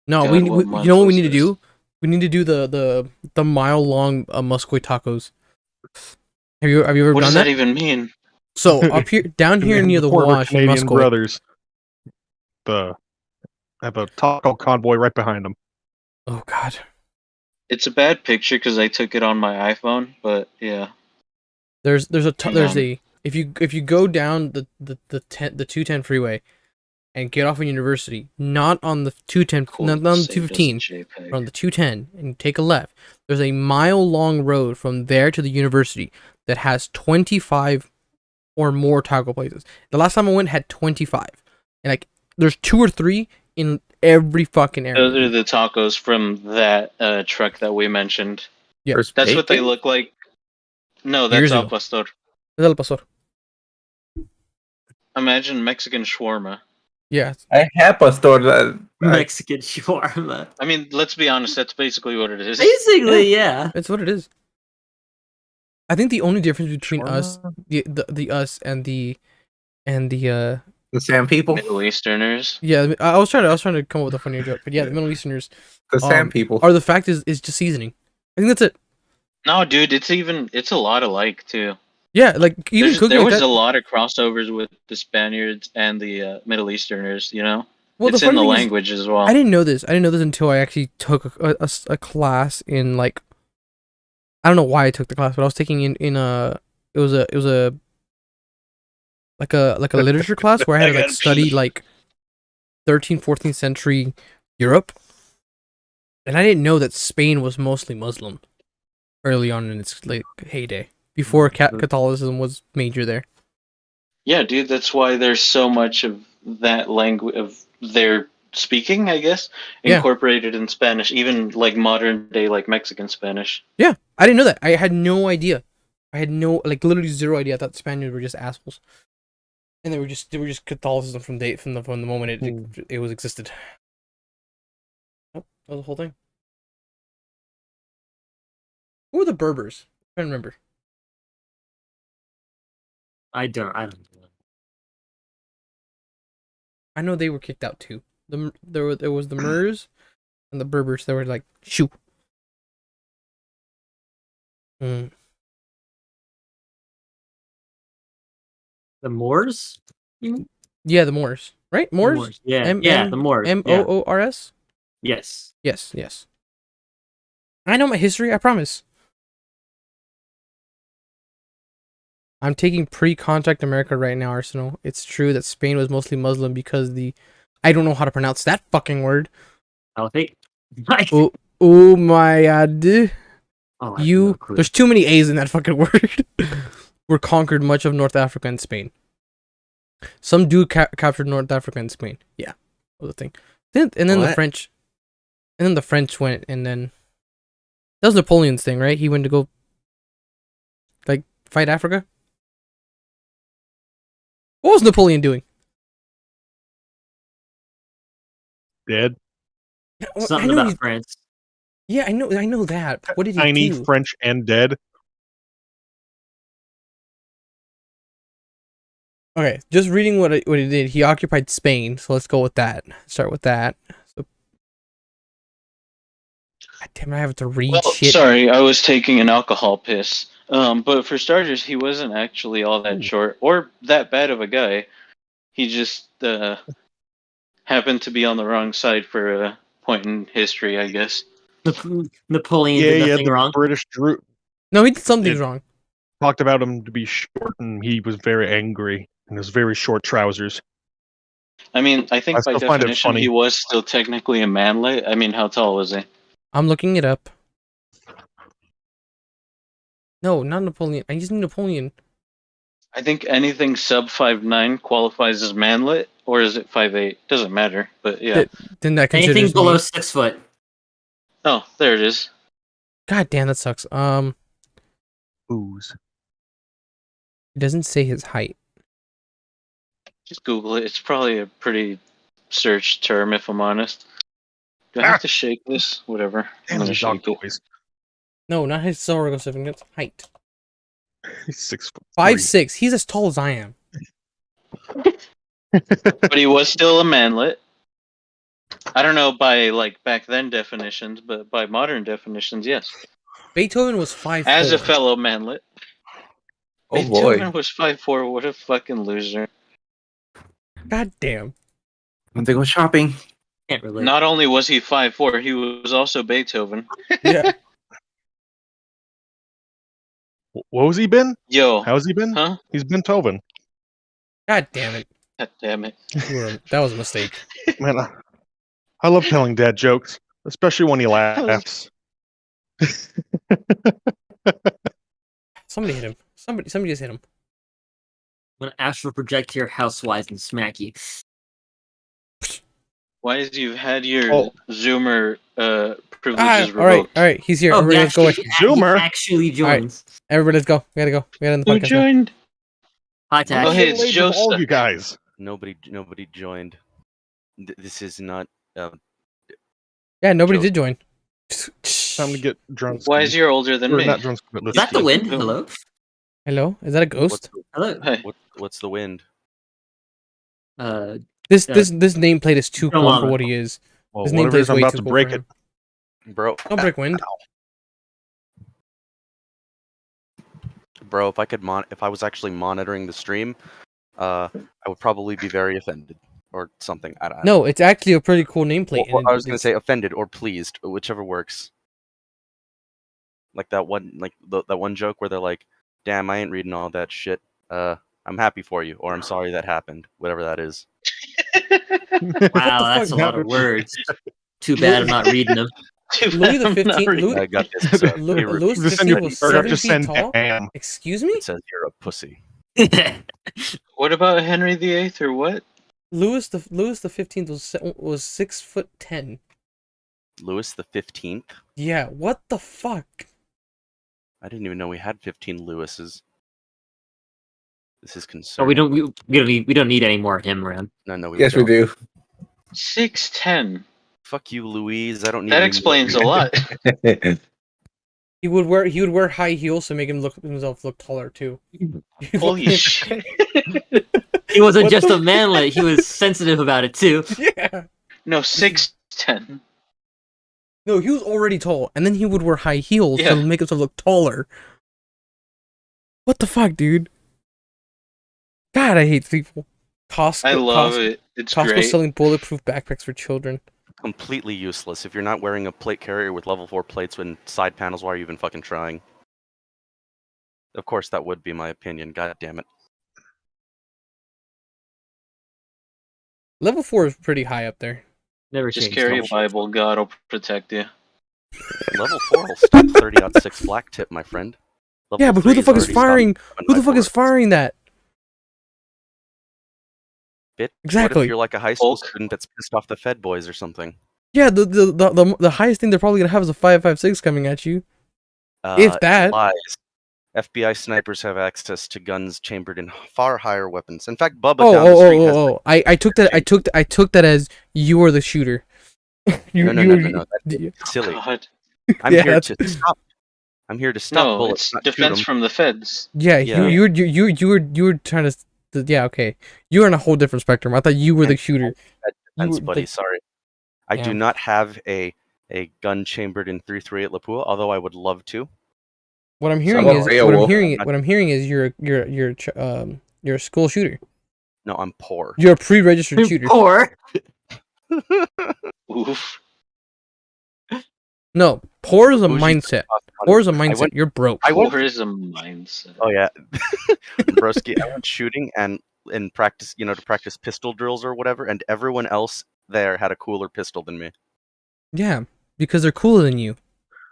No, God, what you month know what we was need to this? do? We need to do the mile long Musquoy tacos. Have you ever What done does that? that even mean? So up here, down here near the Former wash in Canadian Musquoy. brothers. Have a taco convoy right behind them. Oh God. It's a bad picture because I took it on my iPhone, but yeah. There's Hang on. if you go down the 210 freeway and get off in University, not on the 210, Cool, not on the saved as a 215, JPEG. but on the 210, and take a left. There's a mile long road from there to the University that has 25 or more taco places. The last time I went had 25, and like there's 2 or 3 in every fucking area. Those are the tacos from that truck that we mentioned. Yeah. There's That's what they bacon? look like. No, Years that's Al ago. Pastor. Es el pastor. Imagine Mexican shawarma. Yeah. I have a store that Mexican shawarma. I mean, let's be honest, that's basically what it is. Basically, yeah. That's what it is. I think the only difference between us, Shawarma? the us and the the Sam people. Middle Easterners. yeah, I was trying to come up with a funnier joke, but yeah, the Middle Easterners The Sam people. are the fact is just seasoning. I think that's it. No, dude, it's a lot alike too. Yeah, like even cooking There like was that. a lot of crossovers with the Spaniards and the Middle Easterners. You know, Well, it's the in funny the thing is, language as well. I didn't know this. I didn't know this until I actually took a class in like. I don't know why I took the class, but I was taking in a it was a like a literature class where I had to like study like 13th, 14th century Europe, and I didn't know that Spain was mostly Muslim early on in its like heyday before Catholicism was major there. Yeah, dude, that's why there's so much of that language of their speaking, I guess, Yeah. incorporated in Spanish, even like modern day like Mexican Spanish. Yeah, I didn't know that. I had no idea. I had no literally zero idea. I thought the Spaniards were just assholes, and they were just Catholicism from the moment it was existed. Oh, that was the whole thing. Who were the Berbers? I don't remember. I don't know. I know they were kicked out too. There was the Murs and the Berbers. They were like shoo. Mm. The Moors? Yeah, the Moors, right? Moors. Yeah, the Moors. Moors. Yes. Yes. I know my history. I promise. I'm taking pre-contact America right now, Arsenal. It's true that Spain was mostly Muslim because I don't know how to pronounce that fucking word. I think. Oh my god. Oh, I have no clue. There's too many A's in that fucking word. Were conquered much of North Africa and Spain. Some dude captured North Africa and Spain. Yeah, was the thing. And then the French. And then the French went, and then that was Napoleon's thing, right? He went to go like fight Africa. What was Napoleon doing? Dead. Something about France. Yeah, I know that. What did he Tiny, do? French, and dead. Okay, just reading what he did. He occupied Spain, so let's go with that. Start with that. So, God damn, I have to read Well, shit. sorry, I was taking an alcohol piss. But for starters, he wasn't actually all that short or that bad of a guy. He just happened to be on the wrong side for a point in history, I guess. Napoleon did nothing the wrong. British No, he did something wrong. talked about him to be short, and he was very angry in his very short trousers. I mean, I I think by still find it definition funny. he was still technically a manlet. I mean, how tall was he? I'm looking it up. No, not Napoleon. I just need Napoleon. I think anything sub 5'9" qualifies as manlet, or is it 5'8"? Doesn't matter, but yeah. Then that Anything considers below me. 6 foot. Oh, there it is. God damn, that sucks. Booze. It doesn't say his height. Just Google it. It's probably a pretty searched term, if I'm honest. Do I have to shake this? Whatever. I'm Damn gonna these dog shake it. toys. No, not his historical significance. Height. He's 6'3". 5'6". He's as tall as I am. But he was still a manlet. I don't know by like back then definitions, but by modern definitions, yes. Beethoven was 5'4". As a fellow manlet. Oh boy. Beethoven was 5'4". What a fucking loser. God damn. When they go shopping. Can't relate. Not only was he 5'4", he was also Beethoven. Yeah. What was he been? Yo. How's he been? Huh? He's been Tovin. God damn it. God damn it. That was a mistake. Man, I love telling dad jokes, especially when he laughs. Somebody hit him. Somebody just hit him. I'm gonna astral project here housewise and smack you. Why is you've had your Oh. Zoomer privileges All right, revoked? all right. He's here. Oh, Everybody, he let's go. actually, Zoomer. he actually joins. Everybody, let's go. We gotta go. We gotta end the Who podcast. now. joined? Hi, Oh, Tash. hey, it's Late with all Joseph. of you guys. Nobody joined. This is not. Yeah, nobody Joe. did join. Time to get drunk. Why is you older than Or me? not drunk, but Is that the wind? Who? Hello? Hello? Is that a ghost? Hello? Hey. What's the wind? This nameplate is too cool for Llama. what he is. Well, His whatever nameplate it is is, I'm way about too to cool break for it. him. Bro, Don't break wind. bro, if I was actually monitoring the stream, I would probably be very offended or something. I don't know. No, it's actually a pretty cool nameplate. Well, and I was gonna it's- say offended or pleased, whichever works. Like that one, that one joke where they're like, "Damn, I ain't reading all that shit. I'm happy for you," or "I'm sorry that happened." Whatever that is. Wow, that's a lot of words. Too bad I'm not reading them. Louis the 15th. I got this. Louis the Just send your 15th was or 7 just feet send tall. damn. Excuse me? It says you're a pussy. What about Henry VIII or what? Louis the 15th was 6'10". Louis the 15th. Yeah, what the fuck? I didn't even know we had 15 Lewises. This is Oh, concerning. we don't need any more of him around. No, Yes, we don't. do. 6'10". Fuck you, Louise. I don't need. That any explains a more. lot. He would wear high heels to make himself look taller too. Holy shit. He wasn't What just the- a manlet, he was sensitive about it too. Yeah. No, 6'10". No, he was already tall, and then he would wear high heels Yeah. to make himself look taller. What the fuck, dude? God, I hate people. Costco, I love Costco, it. It's Costco great. selling bulletproof backpacks for children. Completely useless. If you're not wearing a plate carrier with level 4 plates and side panels, why are you even fucking trying? Of course, that would be my opinion. God damn it. Level 4 is pretty high up there. Never Just changed. carry a much. Bible. God will protect you. Level 4 will stop 30-06 black tip, my friend. Level Yeah, but who 3 the fuck is already stopped firing? Who the 7x4. fuck is firing that? Bitch, What Exactly. if you're like a high school Hulk. student that's pissed off the Fed boys or something? Yeah, the highest thing they're probably gonna have is a 5.56 coming at you. If that. Lies. FBI snipers have access to guns chambered in far higher weapons. In fact, Bubba down the street has. I took that as you were the shooter. No. That's silly. God. I'm Yeah, here that's- to stop. I'm here to stop No, bullets, it's not shoot defense 'em. from the feds. Yeah, Yeah. you were trying to. Yeah, okay. You were on a whole different spectrum. I thought you were the shooter. Defense, were buddy. the- Sorry, I Yeah. do not have a gun chambered in 3.3 at Lapua, although I would love to. What I'm hearing Well, is Beowulf. what I'm hearing is you're a school shooter. No, I'm poor. You're a pre-registered shooter. Poor. Oof. No, poor is a Bougie mindset. cost money. Poor is a I mindset. went- You're broke. I went- Tourism mindset. Oh yeah, broski. I went shooting, and and practice, to practice pistol drills or whatever, and everyone else there had a cooler pistol than me. Yeah, because they're cooler than you.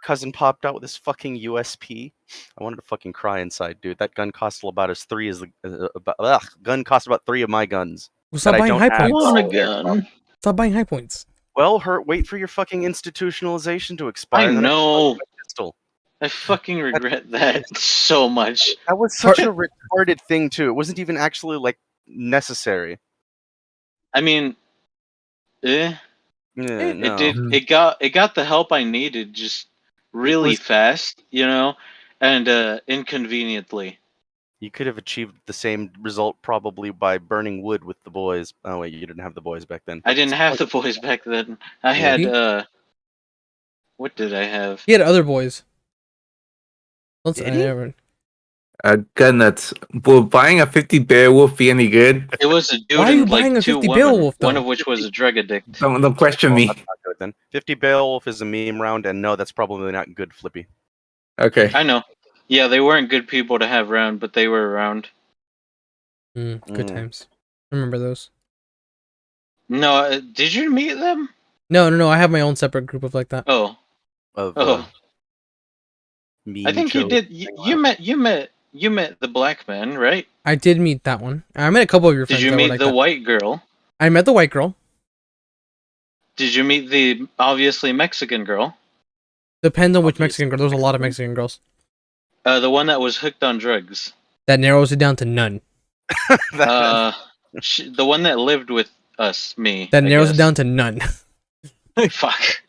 Cousin popped out with this fucking USP. I wanted to fucking cry inside, dude. That gun cost about as three as the gun cost about 3 of my guns. Well, stop that I buying don't high have. I points. want a gun. Stop buying high points. Well, wait for your fucking institutionalization to expire. I then know. buy a pistol. I fucking regret that so much. That was such a retarded thing too. It wasn't even actually like necessary. I mean, Yeah, It no. it got the help I needed just really fast, and inconveniently. You could have achieved the same result probably by burning wood with the boys. Oh wait, you didn't have the boys back then. I didn't have the boys back then. I had what did I have? He had other boys. Did he? A gun that's... Will buying a 50 Beowulf be any good? It was a dude Why are you and buying like a 2 50 women, Beowulf, one though? of which was a drug addict. Don't question Well, me. that's not good then. 50 Beowulf is a meme round, and no, that's probably not good, Flippy. Okay. I know. Yeah, they weren't good people to have around, but they were around. Good times. I remember those. No, did you meet them? No. I have my own separate group of like that. Oh, Meme I think you show. did. You met the black man, right? I did meet that one. I met a couple of your friends. Did you that were meet like the that. white girl? I met the white girl. Did you meet the obviously Mexican girl? Depends on which Mexican girl. There's a lot of Mexican girls. The one that was hooked on drugs. That narrows it down to none. The one that lived with us, me. That I narrows it guess. down to none. Fuck.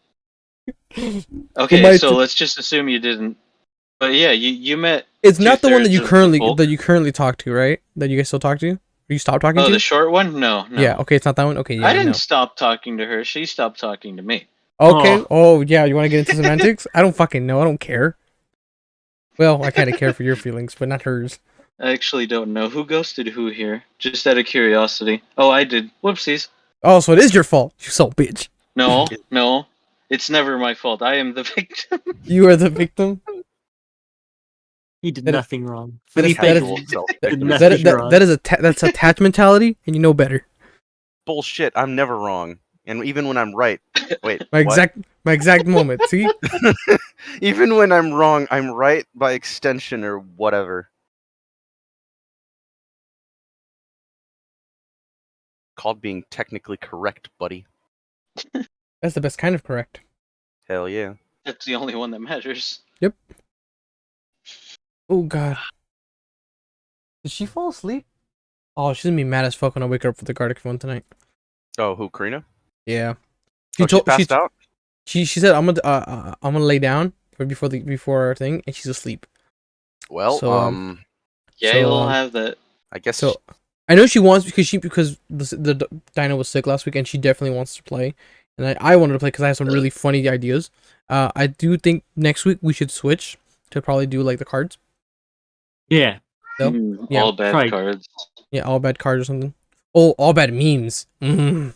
Okay, my so let's just assume you didn't. But yeah, you met. It's not the one that you two-thirds of currently talk to, right? That you guys still talk to? Or you stopped talking Oh, to? the short one? No. Yeah. Okay, it's not that one. Okay, yeah. I didn't no. stop talking to her. She stopped talking to me. Okay. Oh, yeah. You want to get into semantics? I don't fucking know. I don't care. Well, I kind of care for your feelings, but not hers. I actually don't know who ghosted who here. Just out of curiosity. Oh, I did. Whoopsies. Oh, so it is your fault. You so bitch. No. It's never my fault. I am the victim. You are the victim. He did That is- nothing wrong. that is- Felipe that did That, nothing wrong. that's attach mentality, and you know better. Bullshit, I'm never wrong. And even when I'm right. Wait. My what? exact moment. See? Even when I'm wrong, I'm right by extension or whatever. Called being technically correct, buddy. That's the best kind of correct. Hell yeah. That's the only one that matters. Yep. Oh god. Did she fall asleep? Oh, she's gonna be mad as fuck when I wake her up for the Gartic one tonight. Oh, who, Karina? Yeah. She passed out? She said I'm gonna lay down before our thing, and she's asleep. Well, So, Yeah, So, you'll have that. I guess So I know she wants because the Dino was sick last week, and she definitely wants to play. And I wanted to play because I have some really funny ideas. I do think next week we should switch to probably do like the cards. Yeah. Nope. Yeah, All bad right. cards. Yeah, all bad cards or something. Oh, all bad memes. there's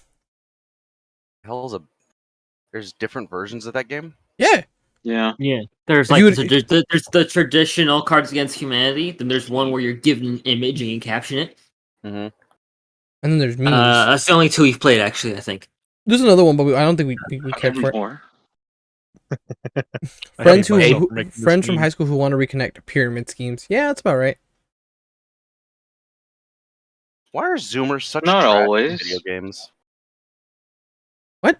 different versions of that game? Yeah. Yeah. Yeah. There's You like would- there's the traditional Cards Against Humanity. Then there's one where you're given an image and you can caption it. Mm-hmm. And then there's memes. That's the only two we've played actually. I think. There's another one, but I don't think we cared for it. More. Friends I hate myself who for making this friends from meme. high school who want to reconnect. Pyramid schemes. Yeah, that's about right. Why are Zoomers such Not trash in always. video games? What?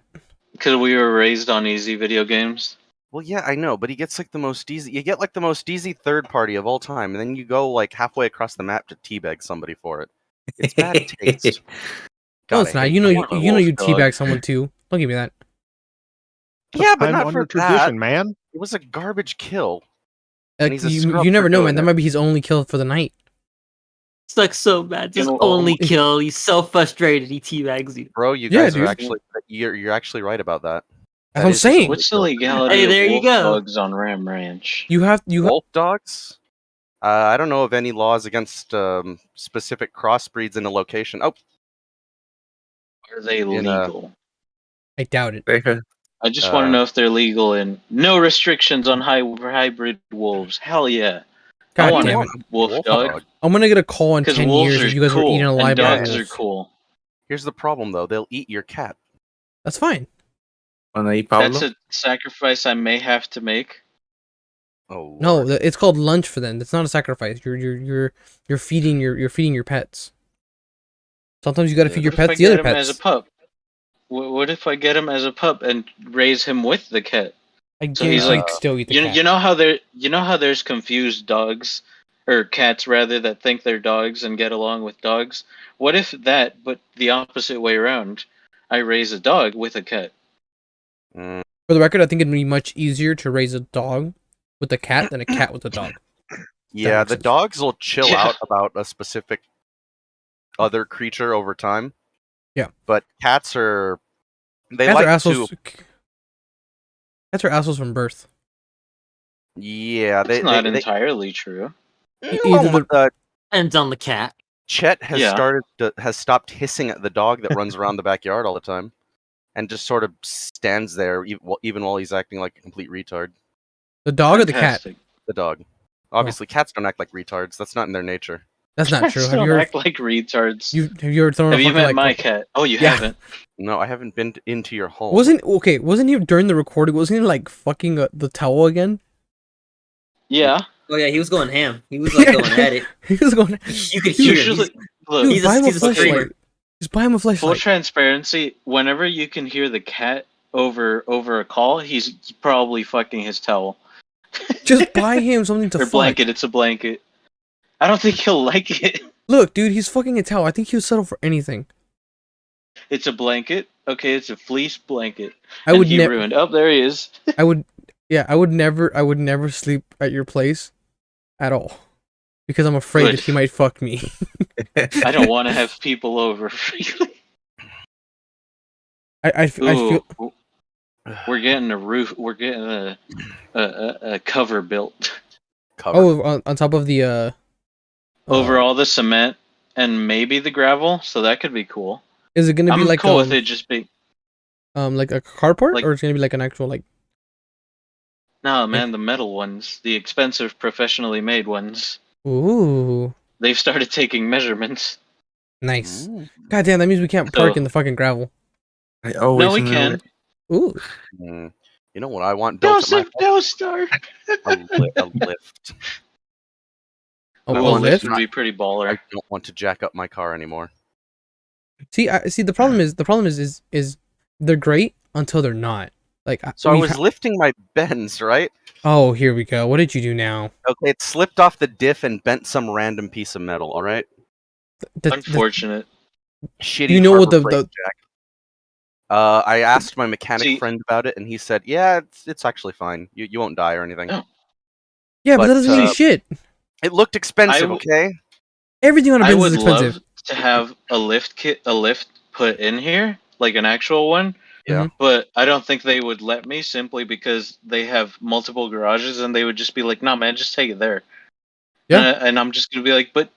Because we were raised on easy video games. Well, yeah, I know, but he gets like the most easy. You get like the most easy third party of all time, and then you go like halfway across the map to teabag somebody for it. It's bad taste. No, God, it's I not. hate You know, that. you dog. teabag someone too. Don't give me that. Yeah, but Time not under for that. tradition, man. It was a garbage kill. And he's a You scrub never for know, doing man. That it. might be his only kill for the night. It's like so bad. Just know, only kill. He's so frustrated. He teabags you. Bro, you Yeah, guys are dude. actually you're actually right about that. That's what I'm is his saying. only What's the kill. legality Hey, there of you wolf go. dogs on Ram Ranch? You have Wolf dogs? I don't know of any laws against specific crossbreeds in a location. Oh, Are they In, legal? I doubt it. I just want to know if they're legal and no restrictions on hybrid wolves. Hell yeah. God want damn a it! wolf dog I'm gonna get a call in because 10 wolves years are if you guys were cool eating alive and by dogs are wolves. cool. Here's the problem though. They'll eat your cat. That's fine. Wanna eat Pablo? That's a sacrifice I may have to make. Oh No, Lord. it's called lunch for them. It's not a sacrifice. You're feeding your pets. Sometimes you gotta feed your What if I pets the other get him as a pets. pup? What if I get him as a pup and raise him with the cat? I So he's guarantee like, you'd still eat the you cat. you know how there's confused dogs or cats rather that think they're dogs and get along with dogs. What if that, but the opposite way around? I raise a dog with a cat. Mm, For the record, I think it'd be much easier to raise a dog with a cat than a cat with a dog. yeah, makes the sense. dogs will chill Yeah. out about a specific other creature over time. Yeah. But cats are they Cats like are assholes. to Cats are assholes from birth. yeah, That's not they entirely true. Either the Depends on the cat. Chet has Yeah. has stopped hissing at the dog that runs around the backyard all the time, and just sort of stands there even while he's acting like a complete retard. dog or the cat. Fantastic. The dog. Obviously, cats don't act like retards. That's not in their nature. That's not true. Cats Have don't you ever act like retards. have you ever thrown Have a you fucking met like my cat? Oh, you Yeah. haven't. No, I haven't been into your home. wasn't he during the recording? Wasn't he like fucking the towel again? Yeah. Oh yeah, he was going ham. He was like going at it. He was going. You could hear it. Usually, look, Dude, he's buy him a a screamer. flashlight. Just buy him a full flashlight. transparency. Whenever you can hear the cat over a call, he's probably fucking his towel. Just buy him something to Or fuck. blanket. It's a blanket. I don't think he'll like it. Look, dude, he's fucking a towel. I think he'll settle for anything. It's a blanket. Okay, it's a fleece blanket. I would he never. ruined. Oh, there he is. I would. Yeah, I would never sleep at your place, at all, because I'm afraid Good. that he might fuck me. I don't want to have people over. I feel. Ooh, we're getting a roof. We're getting a cover built Covered. Oh, on top of the over all the cement and maybe the gravel. So that could be cool. Is it gonna be I'm like cool with it just be. like a carport, Like- or it's gonna be like an actual like? No, man, the metal ones, the expensive, professionally made ones. Ooh, They've started taking measurements. nice. Mm. God damn, that means we can't park So- in the fucking gravel. I always No, we knew can. it. Ooh, Mm. You know what I want built at my Joseph, no star. a lift. oh, I a want lift. This would be pretty baller. I don't want to jack up my car anymore. See, see, the problem is they're great until they're not. Like, So I was lifting my Benz, right? oh, here we go. What did you do now? Okay, it slipped off the diff and bent some random piece of metal. All right, Unfortunate. shitty. You know what Harbor the- Freight jack. I asked my mechanic See- friend about it, and he said, "Yeah, it's actually fine. You won't die or anything." Oh. Yeah, but that but, doesn't mean shit. It looked expensive. I- Okay. Everything on a I Benz would is expensive. love to have a lift put in here, like an actual one. Yeah. But I don't think they would let me simply because they have multiple garages, and they would just be like, "No, man, just take it there." Yeah. And I'm just gonna be like, "But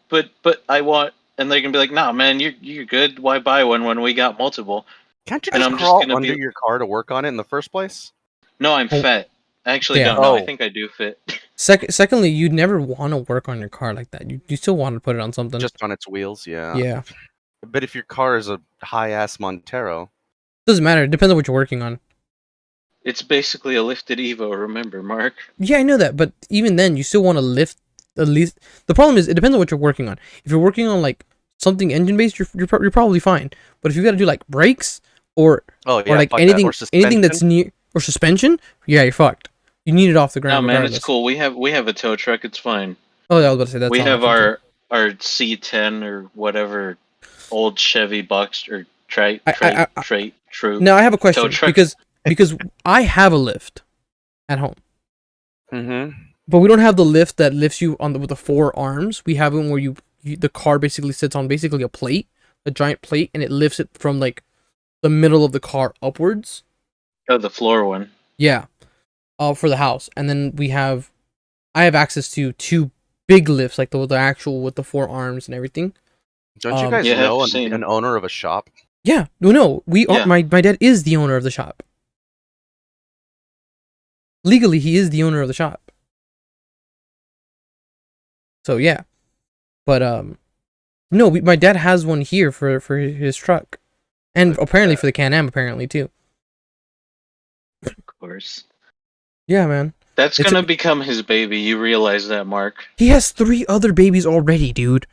I want," and they're gonna be like, "No, man, you're good. Why buy one when we got multiple?" Can't you And just I'm just crawl gonna under be- your car to work on it in the first place? No, I'm Oh. fat. I actually Yeah. don't know. I Oh. think I do fit. Secondly, you'd never want to work on your car like that. You still want to put it on something. Just on its wheels, yeah. yeah, But if your car is a high-ass Montero, doesn't matter. It depends on what you're working on. It's basically a lifted Evo. Remember, Mark? Yeah, I know that, but even then, you still want to lift at least. The problem is, it depends on what you're working on. If you're working on like something engine based, you're probably fine. But if you got to do like brakes or oh yeah, like fuck that. anything Or anything that's suspension. near or suspension, yeah, you're fucked. You need it off the No, ground. man, regardless. it's cool. We have a tow truck. It's fine. Oh, yeah, I was about to say that's We not have option too. our C10 or whatever old Chevy box or trait. Now I have a question tow truck. because I have a lift at home. Mm-hmm. But we don't have the lift that lifts you on with the four arms. We have one where the car basically sits on basically a plate, a giant plate, and it lifts it from like the middle of the car upwards. Oh, the floor one. Yeah, for the house. And then I have access to two big lifts, like the actual with the four arms and everything. Don't you guys Yeah, know I've seen an owner of a shop? Yeah, no, we are. Yeah. My dad is the owner of the shop. Legally, he is the owner of the shop. So yeah, but no, my dad has one here for his truck, and apparently for the Can-Am apparently too. Of course. Yeah, man. That's It's gonna become his baby. You realize that, Mark? He has 3 other babies already, dude.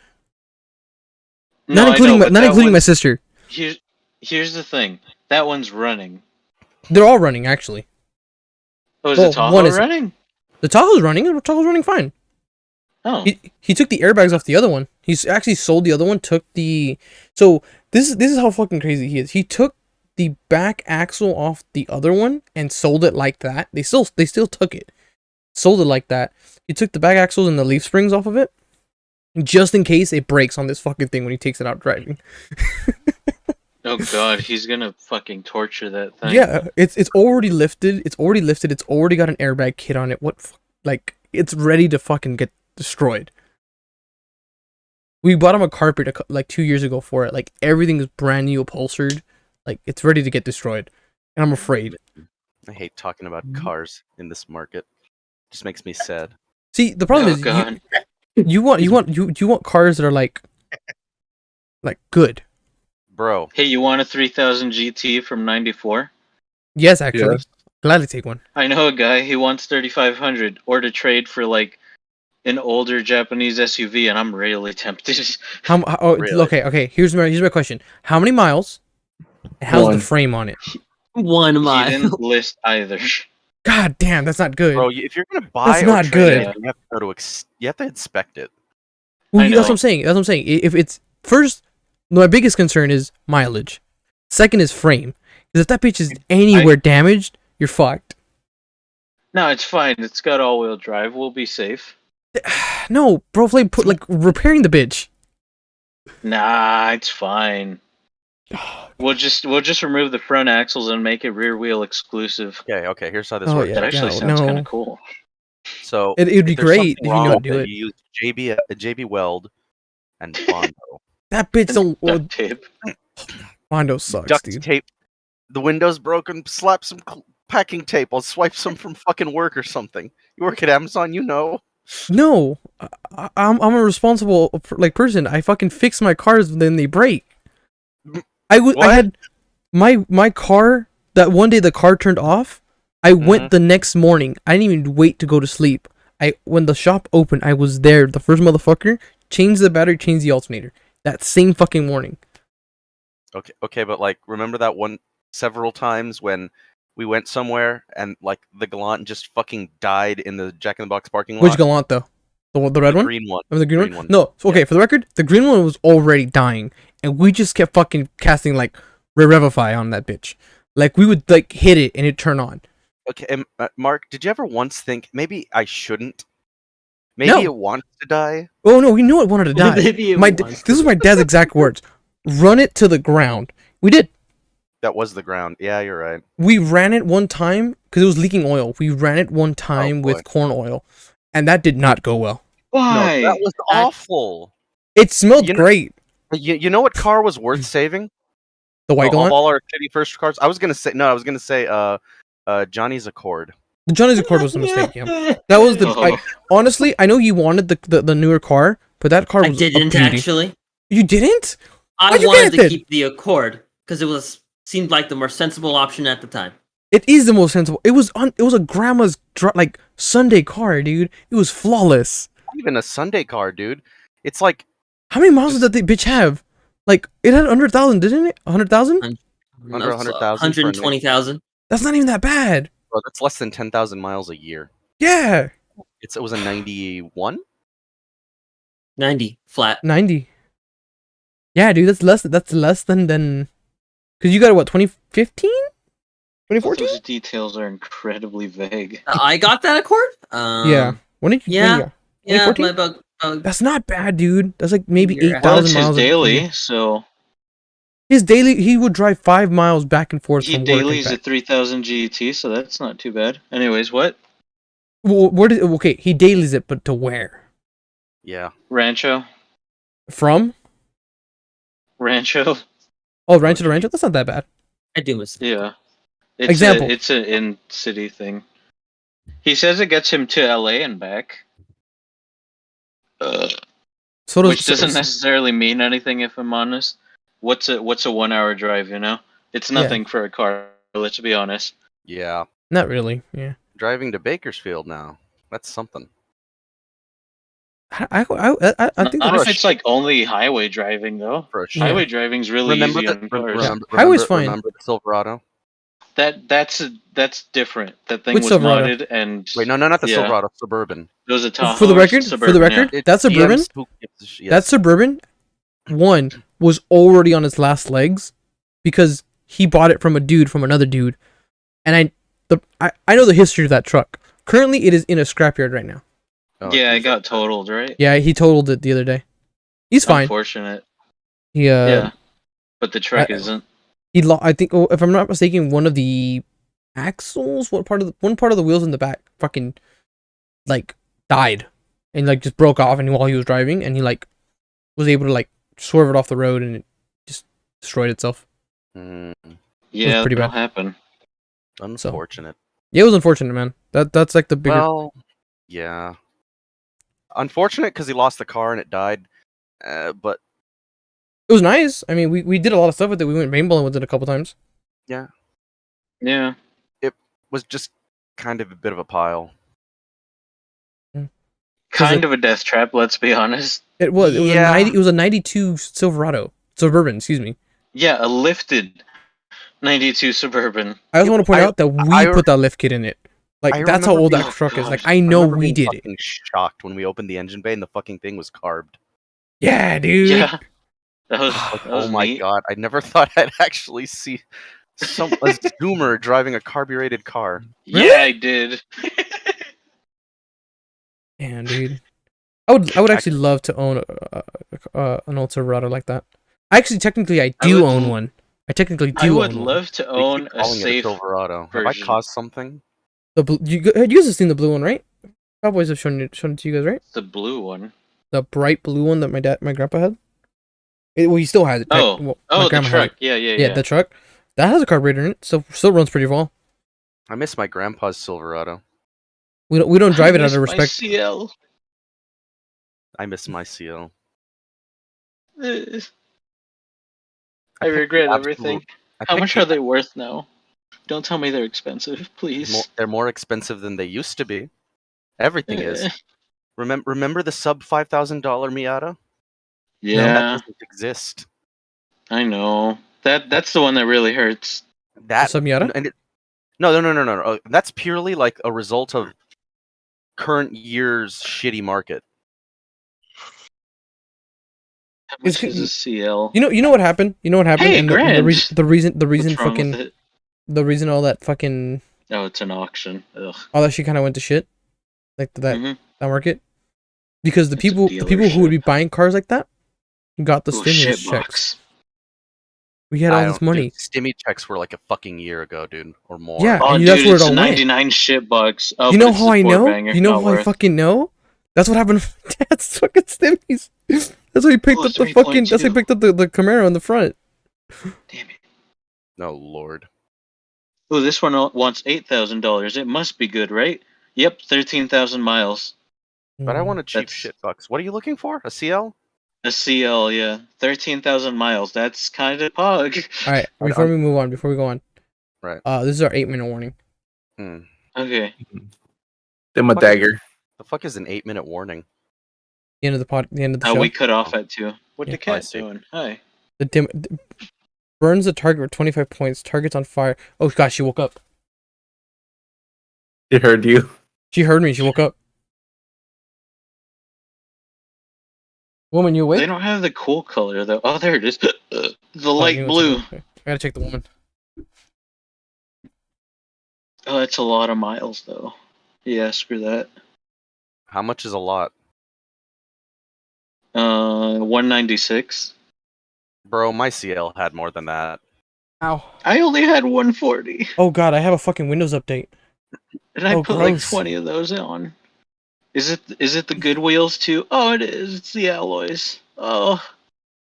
No, Not I including know, but not that including my one's- sister. Here's the thing. That one's running. They're all running actually. Oh, is Well, the Tahoe one is- running? The Tahoe's running. The Tahoe's running fine. Oh. He took the airbags off the other one. He's actually sold the other one. So this is how fucking crazy he is. He took the back axle off the other one and sold it like that. They still took it, sold it like that. He took the back axles and the leaf springs off of it, just in case it breaks on this fucking thing when he takes it out driving. Oh god, he's gonna fucking torture that thing. Yeah, it's already lifted. It's already lifted. It's already got an airbag kit on it. It's ready to fucking get destroyed. We bought him a carpet like 2 years ago for it. Like everything is brand new upholstered. Like it's ready to get destroyed, and I'm afraid. I hate talking about cars in this market. Just makes me sad. See, the problem Oh is god. you want cars that are like good. Bro, Hey, you want a 3000 GT from '94? Yes, actually, Yes. gladly take one. I know a guy. He wants 3500 or to trade for like an older Japanese SUV, and I'm really tempted. Really? Okay. Here's my question. How many miles? And how's the One. frame on it? 1 He mile. didn't list either. God damn, that's not good. bro, if you're gonna buy That's or not trade good. it, you have to go to you have to inspect it. Well, I that's what know. I'm saying. That's what I'm saying. If it's first, my biggest concern is mileage. Second is frame. Because if that bitch is anywhere damaged, you're fucked. No, it's fine. It's got all-wheel drive. We'll be safe. No, Broflame put repairing the bitch. Nah, it's fine. We'll just remove the front axles and make it rear wheel exclusive. Okay. Here's how this Oh, works. yeah. That actually sounds no. kind of cool. So It would be if there's great something if you wrong know how to with do it. You use JB Weld and Bondo. That bitch don't. Duct tape. Mondo sucks, Duct dude. tape. The window's broken. Slap some packing tape. I'll swipe some from fucking work or something. You work at Amazon, you know. No, I'm a responsible person. I fucking fix my cars when they break. I What? had my car that one day the car turned off. I went the next morning. I didn't even wait to go to sleep. When the shop opened, I was there. The first motherfucker changed the battery, changed the alternator. That same fucking morning. Okay, but like, remember that one several times when we went somewhere and like the Galant just fucking died in the Jack in the Box parking lot? Which Galant though? The red The one? green one. Or the green Green one? one. No. So, okay, for the record, the green one was already dying, and we just kept fucking casting like Revivify on that bitch. Like we would like hit it and it'd turn on. Okay, Mark, did you ever once think maybe I shouldn't? Maybe No. it wants to die. Oh no, we knew it wanted to die. Maybe it wants This was my dad's exact words. Run it to the ground. We did. That was the ground. Yeah, you're right. We ran it one time because it was leaking oil. We ran it one time boy. with corn oil, and that did not go well. Why? No, that was awful. It smelled You know- great. You know what car was worth saving? The white Of Galant, all our shitty first cars, I was gonna say Johnny's Accord. the Johnny's Accord was a mistake. Yeah, that was the. Oh. Honestly, I know you wanted the newer car, but that car I was didn't a beauty. actually. You didn't? I Why'd you wanted get to it? keep the Accord because it seemed like the more sensible option at the time. It is the most sensible. It was a grandma's Sunday car, dude. It was flawless. Not even a Sunday car, dude. It's like How many miles did that bitch have? Like it had 100,000, didn't it? 100,000? Under 100,000 for a new- 120,000. That's not even that bad. bro, that's less than 10,000 miles a year. Yeah, It was a 91. 90 flat. 90. Yeah, dude, that's less than because you got what 2015, 2014? Those details are incredibly vague. I got that Accord. Yeah. When did you? Yeah. Yeah, 2014? my about That's not bad, dude. That's like maybe Yeah. 8,000 Well, it's his miles. daily, so His daily, he would drive 5 miles back and forth he from work. and dailies back. at 3000 GT, so that's not too bad. Anyways, what? Well, where did? Okay, he dailies it, but to where? Yeah. Rancho? From? Rancho? Oh, Rancho to Rancho. That's not that bad. I do miss. Yeah. Example. It's an in-city thing. He says it gets him to LA and back. So does Which doesn't necessarily mean anything, if I'm honest. What's a 1 hour drive? You know, it's Yeah. nothing for a car. Let's be honest. Yeah. Not really. Yeah. Driving to Bakersfield now. That's something. I think Not that if it's like only highway driving though. For a Yeah. Highway driving's really Remember easy that? on cars. Highway's fine. Remember the Silverado? That's different. That thing Which was Silverado? modded and Wait, no, not the yeah. Silverado. Suburban. It was a Tahoe. For the record, Suburban, yeah. that Suburban, GM's who gives a shit. that Suburban, one was already on its last legs because he bought it from a dude from another dude, and I know the history of that truck. Currently, it is in a scrapyard right now. Oh, Yeah, it geez. got totaled, right? Yeah, he totaled it the other day. He's fine. Unfortunate. Yeah, But the truck I- isn't. I think, if I'm not mistaken, one of the axles, one part of the wheels in the back, fucking like died, and like just broke off, and while he was driving, and he like was able to like swerve it off the road, and it just destroyed itself. Mm, Yeah, pretty that'll bad. happen. unfortunate. Yeah, it was unfortunate, man. That's like the bigger. Well, yeah. Unfortunate because he lost the car and it died. But It was nice. I mean, we did a lot of stuff with it. We went paintballing with it a couple times. yeah, Yeah. was just kind of a bit of a pile. Kind of a death trap, let's be honest. It was. It was Yeah. a 92 Silverado. Suburban, excuse me. Yeah, a lifted 92 Suburban. I also want to point out that we I- put that lift kit in it. Like, I that's how remember old being- that truck is. Like, gosh. I know remember we being did it. fucking shocked when we opened the engine bay and the fucking thing was carved. Yeah, dude. Yeah. That was, Like, that was oh my neat. god! I never thought I'd actually see a Zoomer driving a carbureted car. Yeah, I did. Damn, dude. I would actually love to own an old Silverado like that. Actually, technically, I do would own l- one. I technically I do would own one. love to They own keep a calling it safe. Silverado. Have I version. caused something? You guys have seen the blue one, right? Cowboys have shown it to you guys, right? The blue one. The bright blue one that my grandpa had. Well, he still has it. Oh, my the grandma had truck. it. Yeah, Yeah, the truck. That has a carburetor in it, so still runs pretty well. I miss my grandpa's Silverado. We don't drive it out miss of my respect. CL. I miss my CL. I picked regret the everything. I How picked much the- are they worth now? Don't tell me they're expensive, please. They're more expensive than they used to be. Everything is. Eh, Remember the sub $5,000 Miata? Yeah, That doesn't exist. I know. That's the one that really hurts. That Sub Miata? and no. That's purely like a result of current year's shitty market. How It's much is a CL? You know what happened? You know what happened? Hey, and Grant! the reason What's wrong fucking with it? the reason all that fucking Oh, it's an auction. Ugh. all that shit kind of went to shit, like that Mhm. market, because the It's a people who would be dealership. buying cars like that got the Ooh, stimulus shit checks. box. We had I all this don't- money. Dude, stimmy checks were like a fucking year ago, dude, or more. Yeah. Oh, and dude, that's where it it's a all went. 99 shit box. Oh, You but know it's how the I four know? banger, You know not how I worth. fucking know? That's what happened to Dad's fucking stimmies. That's why he picked Oh, up the fucking. That's why he 3.2. picked up the Camaro in the front. Damn it. No lord. Oh, this one wants $8,000. It must be good, right? Yep, 13,000 miles. But I want a cheap That's- shit bucks. What are you looking for? A CL? A CL, yeah. 13,000 miles. That's kind of pog. All right. I- Before I'm- we move on, before we go on, Right. this is our 8-minute warning. Hmm. Okay. Then my Fuck. dagger. The fuck is an 8-minute warning? The end of the end of the Oh, show. we cut off at 2. What Yeah. the cat see. doing? Hi. Burns the target with 25 points. Target's on fire. Oh gosh, she woke up. It heard you. She heard me. She woke up. Woman, you awake? They don't have the cool color, though. Oh, there it is. The Oh, I light knew it was blue. okay. I gotta check the woman. Oh, that's a lot of miles, though. Yeah, screw that. How much is a lot? 196. Bro, my CL had more than that. Ow. I only had 140. Oh god, I have a fucking Windows update. And I Oh, put like gross. 20 of those on. Is it the good wheels too? Oh, it is. It's the alloys. Oh.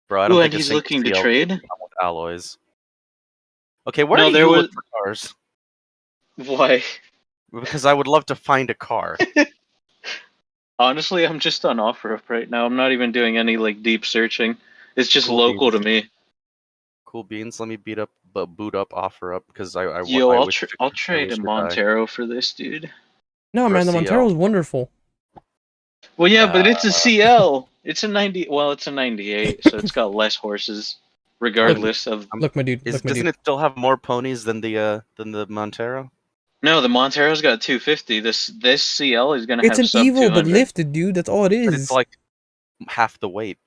Bro, I don't Ooh, think and a he's single looking to CL trade? comes with alloys. Okay, where No, do there you was- look for cars? Why? Because I would love to find a car. Honestly, I'm just on OfferUp right now. I'm not even doing any like deep searching. It's just Cool local beans. to me. Cool beans. Let me boot up OfferUp because I Yo, I I'll wish I'll I trade wish a to die Montero for this dude. No, for a man, the Montero CL. is wonderful. Well, yeah, but it's a Uh, CL. It's a 90. Well, it's a 98, so it's got less horses, regardless of. Look, my dude. Is Look, my doesn't dude. it still have more ponies than the Montero? No, the Montero's got 250. This CL is gonna It's have an sub Evo, but 200. lifted, dude. That's all it But it's is. like half the weight.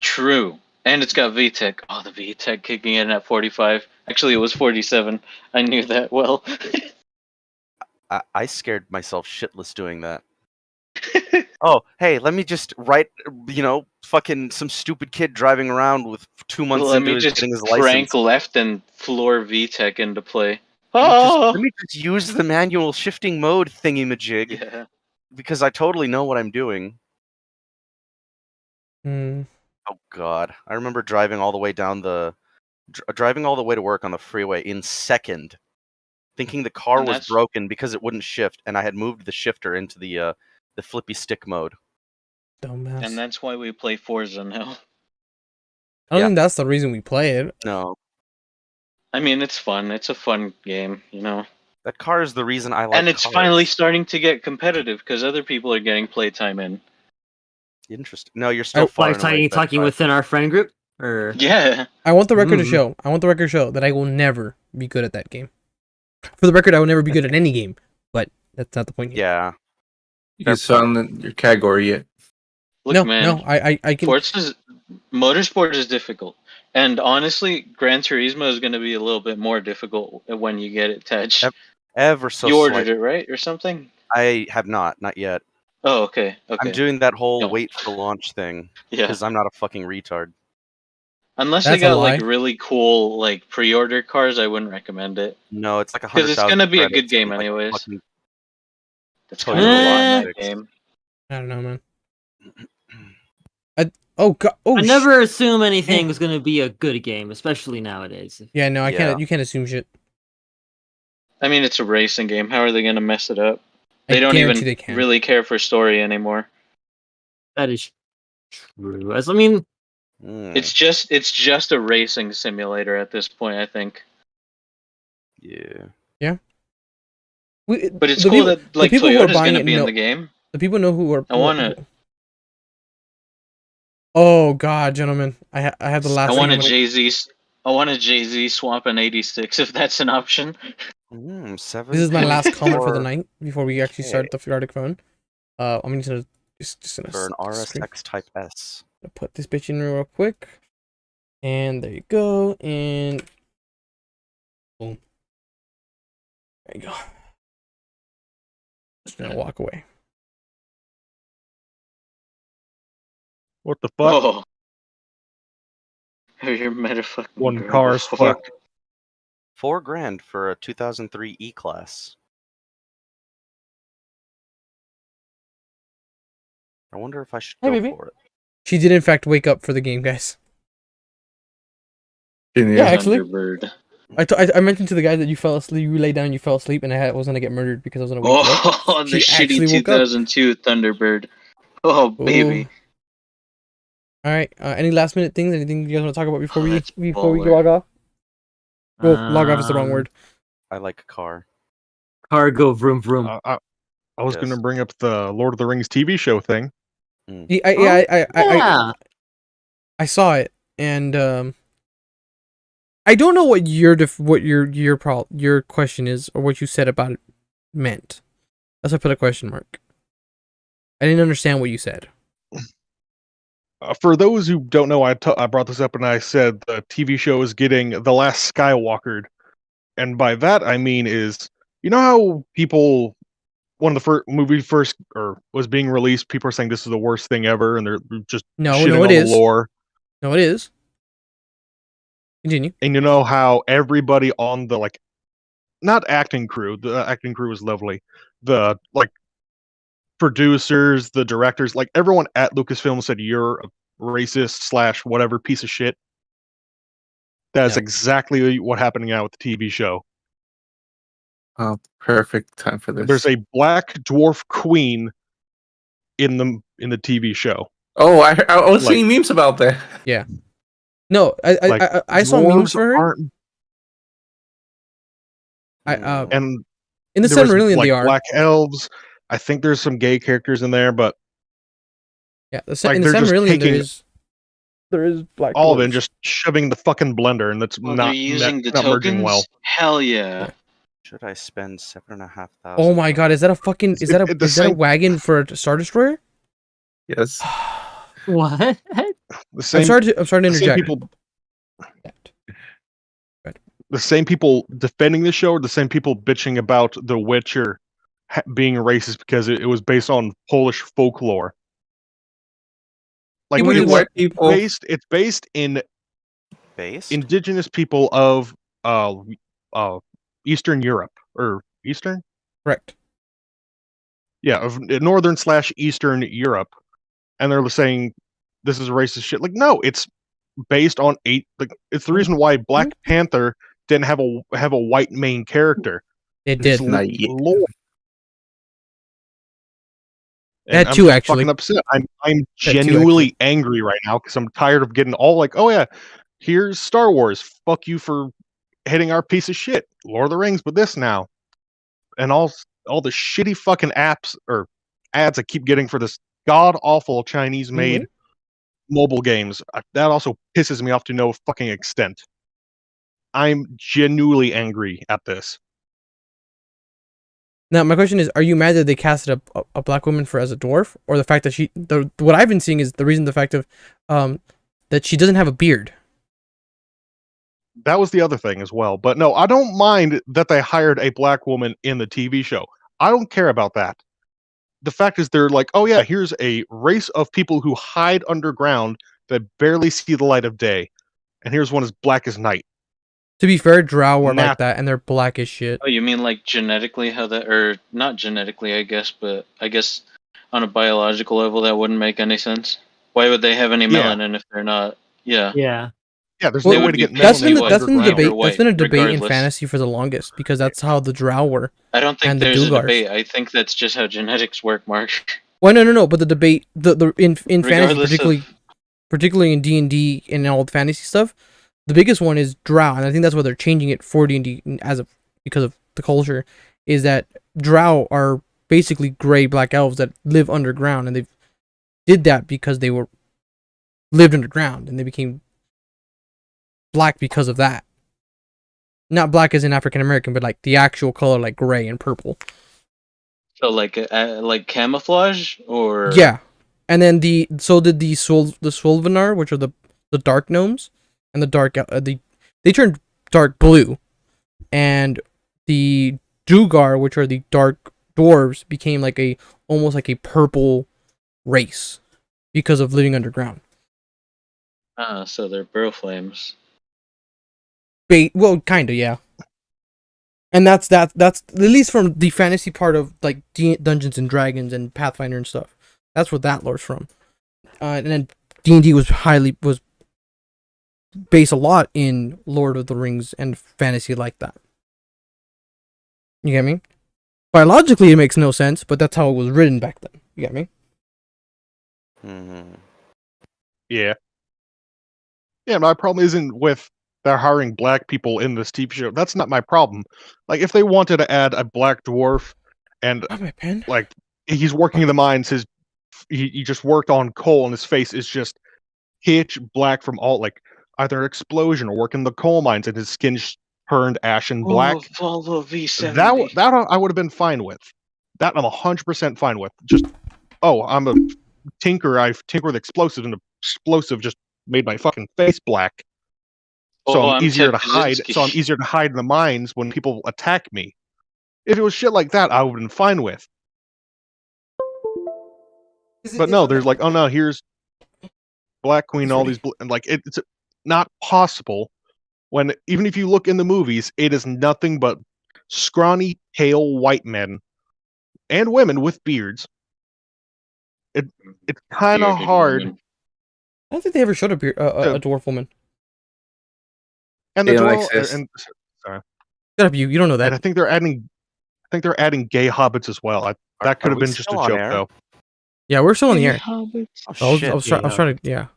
True, and it's got VTEC. Oh, the VTEC kicking in at 45. Actually, it was 47. I knew that well. I scared myself shitless doing that. Oh, hey, let me just write, fucking some stupid kid driving around with 2 months Let into me his just getting his crank license. left and floor VTEC into play. Let Oh, me just use the manual shifting mode thingy-majig yeah. because I totally know what I'm doing. Hmm. Oh god, I remember driving all the way to work on the freeway in second, thinking the car And was that's broken because it wouldn't shift, and I had moved the shifter into the flippy stick mode. Dumbass. why we play Forza now. I don't Yeah. think that's the reason we play it. No, I mean, it's fun. It's a fun game, you know. that car is the reason I like And it's cars. finally starting to get competitive because other people are getting playtime in. Interesting. No, you're still far Like and away best talking by. within our friend group, or Yeah. I want the record to Mm. show. I want the record to show that I will never be good at that game. For the record, I will never be good at any game. But that's not the point here. Yeah. You Fair can sound your category yet. Look, No, man. no, I can. Motorsport is difficult. And honestly, Gran Turismo is going to be a little bit more difficult when you get it touched. Ever so You ordered slight. it, right? Or something? I have not yet. Oh, okay. I'm doing that whole No. wait for launch thing Yeah. because I'm not a fucking retard. Unless That's they a got like lie. really cool like pre-order cars, I wouldn't recommend it. No, it's like 'Cause it's 100,000 gonna be a credits good game and, like, anyways. fucking That's Toyota kind of a lot in that Rolex. game. I don't know, man. Oh god. Oh. I never assume anything was going to be a good game, especially nowadays. Yeah, no, I Yeah. can't. You can't assume shit. I mean, it's a racing game. How are they gonna mess it up? They I don't guarantee even they can. really care for story anymore. That is true. I mean, It's just a racing simulator at this point, I think. yeah. But it's the cool people, that like the people who are Toyota's buying gonna it be in know, the game. the people know who are. I wanna Oh god, gentlemen, I have the last. I thing want a I'm gonna- Jay-Z swap an 86 if that's an option. 7. This is my last comment for the night before we actually start the Arctic phone. I'm gonna just gonna for an RSX Type S. put this bitch in real quick, and there you go, and boom. There you go. Just gonna walk away. What the fuck? Oh. Your metafucking One girl. car's fucked. $4,000 for a 2003 E-Class. I wonder if I should Hey, go baby. for it. She did in fact wake up for the game, guys. Yeah, actually. Thunderbird. I mentioned to the guy that you fell asleep, you lay down, you fell asleep, and I was gonna get murdered because I was gonna wake you up. Oh, the She actually shitty woke up. 2002 Thunderbird. Oh, baby. All right. Any last minute things? Anything you guys want to talk about before that's we baller. log off? Well, log off is the wrong word. I like a car. cargo vroom vroom. I was Yes. going to bring up the Lord of the Rings TV show thing. Yeah, I saw it, and I don't know what your question is or what you said about it meant. That's why I put a question mark. I didn't understand what you said. For those who don't know, I brought this up and I said the TV show is getting The Last Skywalkered. And by that, I mean is, you know how people, when the first was being released, people are saying this is the worst thing ever, and they're just shitting on the lore. No, it is. Continue. And you know how everybody on the, not acting crew, the acting crew was lovely, the, producers, the directors, everyone at Lucasfilm said you're a racist / whatever piece of shit. That's exactly what happened now with the TV show. Oh, perfect time for this. There's a black dwarf queen in the TV show. Oh, I was Like- seeing memes about that. No, Like, I saw memes dwarves for her. aren't- Mm. and In the there was, Silmarillion, like, they are. black elves. I think there's some gay characters in there, but Yeah, like, in the they're just Silmarillion, taking there is black all of it and dwarves. just shoving in the fucking blender, and that's Well, not they're using the not merging tokens. well. Hell yeah. Yeah. Should I spend $7,500? Oh my god, is that a fucking It's the is that a same- wagon for a Star Destroyer? Yes. What? The same, I'm sorry to the same interject. people, the same people defending the show, are the same people bitching about The Witcher being racist because it was based on Polish folklore. Like, People Only just white people. it's based in Base? indigenous people of Eastern Europe, or Eastern, Correct. yeah, of northern/Eastern Europe, and they're saying this is racist shit. Like, no, it's based on it's the reason why Black Panther didn't have a white main character. It It's did. Not yet. lore. That And too, I'm actually. fucking upset. I'm That too, genuinely angry right now because I'm tired of getting all like, oh yeah, here's Star Wars. Fuck you for hitting our piece of shit, Lord of the Rings, but this now, and all the shitty fucking apps or ads I keep getting for this god awful Chinese made mobile games. That also pisses me off to no fucking extent. I'm genuinely angry at this. Now, my question is: are you mad that they casted a black woman for as a dwarf, or the fact that what I've been seeing is the fact of that she doesn't have a beard? That was the other thing as well. But no, I don't mind that they hired a black woman in the TV show. I don't care about that. The fact is, they're like, oh yeah, here's a race of people who hide underground that barely see the light of day, and here's one as black as night. To be fair, Drow are Nah. like that, and they're black as shit. Oh, you mean like genetically how that, or not genetically, I guess, but I guess on a biological level that wouldn't make any sense. Why would they have any Yeah. melanin if they're not? Yeah. Yeah. Yeah, there's Well, no way would to be get That's melanin been that's been the underground. debate. Or That's been a white, debate in regardless. fantasy for the longest because that's how the Drow were. I don't think And the there's a Dugars. debate. I think that's just how genetics work, Mark. Well, no. But the debate, the in fantasy, Regardless of- particularly in D&D and all the fantasy stuff, the biggest one is Drow, and I think that's why they're changing it for D&D because of the culture, is that Drow are basically gray black elves that live underground, and they did that because they lived underground, and they became black because of that. Not black as in African American, but like the actual color, like gray and purple. So like camouflage, or Yeah, and then the Swolvenar, which are the dark gnomes, and the dark they turned dark blue, and the Dugar, which are the dark dwarves, became like almost like a purple race because of living underground. So they're Broflames. Well, kinda, yeah. And that's at least from the fantasy part of like Dungeons and Dragons and Pathfinder and stuff. That's where that lore's from. And then D&D was based a lot in Lord of the Rings and fantasy like that. You get me? Biologically, it makes no sense, but that's how it was written back then. You get me? Mm-hmm. Yeah. Yeah, my problem isn't with they're hiring black people in this TV show. That's not my problem. Like, if they wanted to add a black dwarf and Oh, my pen. like he's working in the mines, he just worked on coal and his face is just pitch black from all like either explosion or working the coal mines and his skin turned ashen black. Oh, follow V70. That I would have been fine with. That I'm 100% fine with. Just I'm a tinker. I tinker with explosives, and the explosive just made my fucking face black. So I'm easier to hide. So I'm easier to hide in the mines when people attack me. If it was shit like that, I would have been fine with. But no, there's like, oh no, here's Black Queen, all these, and like it's not possible. When even if you look in the movies, it is nothing but scrawny, pale white men and women with beards. It's kind of Bearded hard. woman. I don't think they ever showed a dwarf woman. And They the don't dwarf, exist. and Shut up, you don't know and I that. think they're adding gay hobbits as well. That could have been just a joke, though. Yeah, we're still in the air. Oh, I was, shit. I was, try- I was trying to, I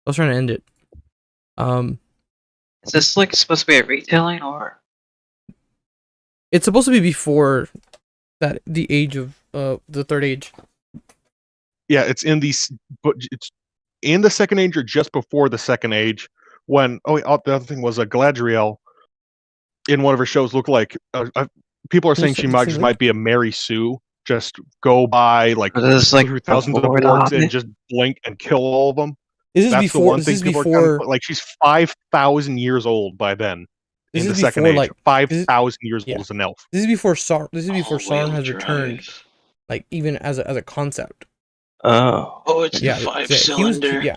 was trying to end it. Is this like supposed to be a retailing or? It's supposed to be before the age of the third age. Yeah, it's in these, but it's in the second age or just before the second age. When the other thing was a Galadriel in one of her shows looked like people are Can you saying say- she say the link? might be a Mary Sue. Just go by like This is like through thousands of before the orcs and Hobbit? just blink and kill all of them. This is That's before. the one This thing is people are before. but like she's 5,000 years old by then. This In is the second before, age, like, 5,000 years yeah. old as an elf. This is before This is before All-wheel Sauron has returned, drive. like even as a concept. Oh. Oh, it's Yeah, the five he was. cylinder. Yeah.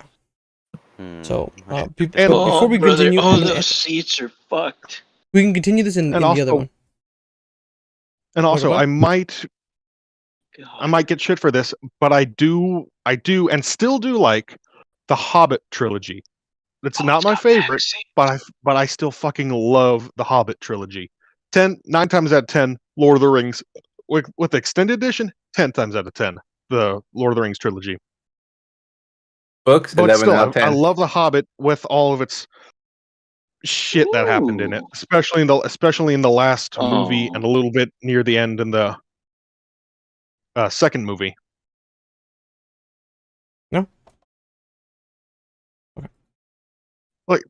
Hmm. So, I should And- pick before Oh, we brother. continue, Oh, I'm gonna those end- seats are fucked. we can continue this in the other one. And also, about? I might get shit for this, but I do, and still do like the Hobbit trilogy. It's not my favorite, but I still fucking love the Hobbit trilogy. 9 times out of 10, Lord of the Rings with the extended edition. 10 times out of 10, the Lord of the Rings trilogy. Books, But 11 still, out of 10. I love the Hobbit with all of its shit that happened in it, Ooh. especially in the last movie and a little bit near the end in the second movie. No. Okay. Like,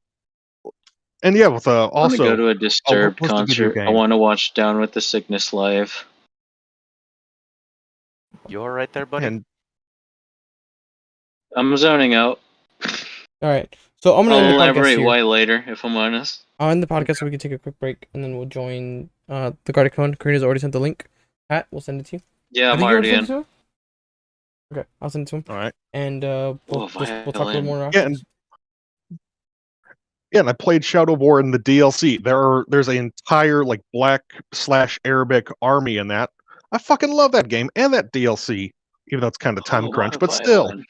and yeah, with I want to also go to a Disturbed what's the video concert. I game? want to watch Down with the Sickness live. You all right there, buddy? And I'm zoning out. All right. So I'm gonna I'll end the podcast elaborate here. why later, if I'm honest. I'll end the podcast so we can take a quick break, and then we'll join the Guardian. Karina's already sent the link. Pat, we'll send it to you. Yeah, I I'm think you already sent in. it to him? Okay, I'll send it to him. all right. And we'll talk a little violin. more Yeah, afterwards. and I played Shadow of War in the DLC. There's an entire like black/Arabic army in that. I fucking love that game and that DLC, even though it's kind of time Oh, crunch, what a but still. violin.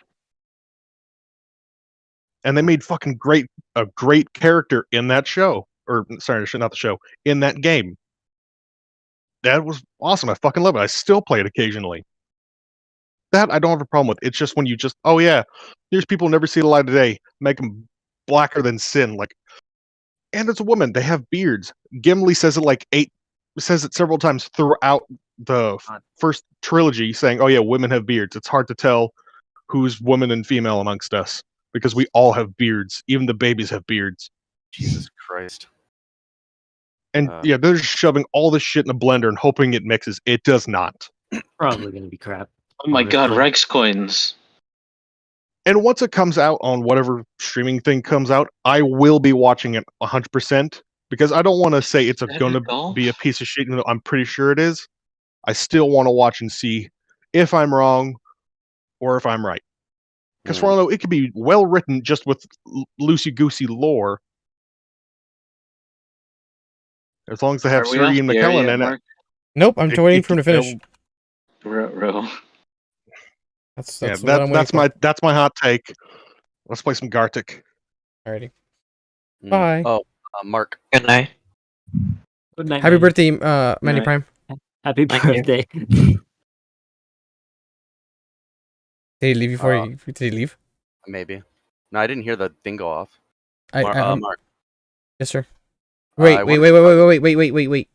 And they made fucking a great character in that show, or sorry, not the show, in that game. That was awesome. I fucking love it. I still play it occasionally. That I don't have a problem with. It's just when you oh yeah, there's people who never see the light of day, make them blacker than sin. Like, and it's a woman. They have beards. Gimli says it several times throughout the first trilogy, saying, "Oh yeah, women have beards." It's hard to tell who's woman and female amongst us because we all have beards. Even the babies have beards. Jesus Christ. And yeah, they're just shoving all this shit in a blender and hoping it mixes. It does not. Probably gonna be crap. Oh my god, honestly. Reichscoins. And once it comes out on whatever streaming thing comes out, I will be watching it 100% because I don't want to say it's Better going to golf? be a piece of shit, even though I'm pretty sure it is. I still want to watch and see if I'm wrong or if I'm right. Because for all I know, it could be well written just with loosey-goosey lore. As long as they have Are we Sir off Ian the air McKellen yet, in it. Mark? Nope, I'm waiting for him to finish. Row. That's Yeah, what I'm waiting for. that's my hot take. Let's play some Gartic. Alrighty. Mm. Bye. Oh, Mark. Good night. Good night. Happy man. birthday, Manny Alright. Prime. Happy Thank you. birthday. Did he leave before Uh, you? Did he leave? Maybe. No, I didn't hear the thing go off. I Mark. yes, sir. I Wait. wanted- Wait.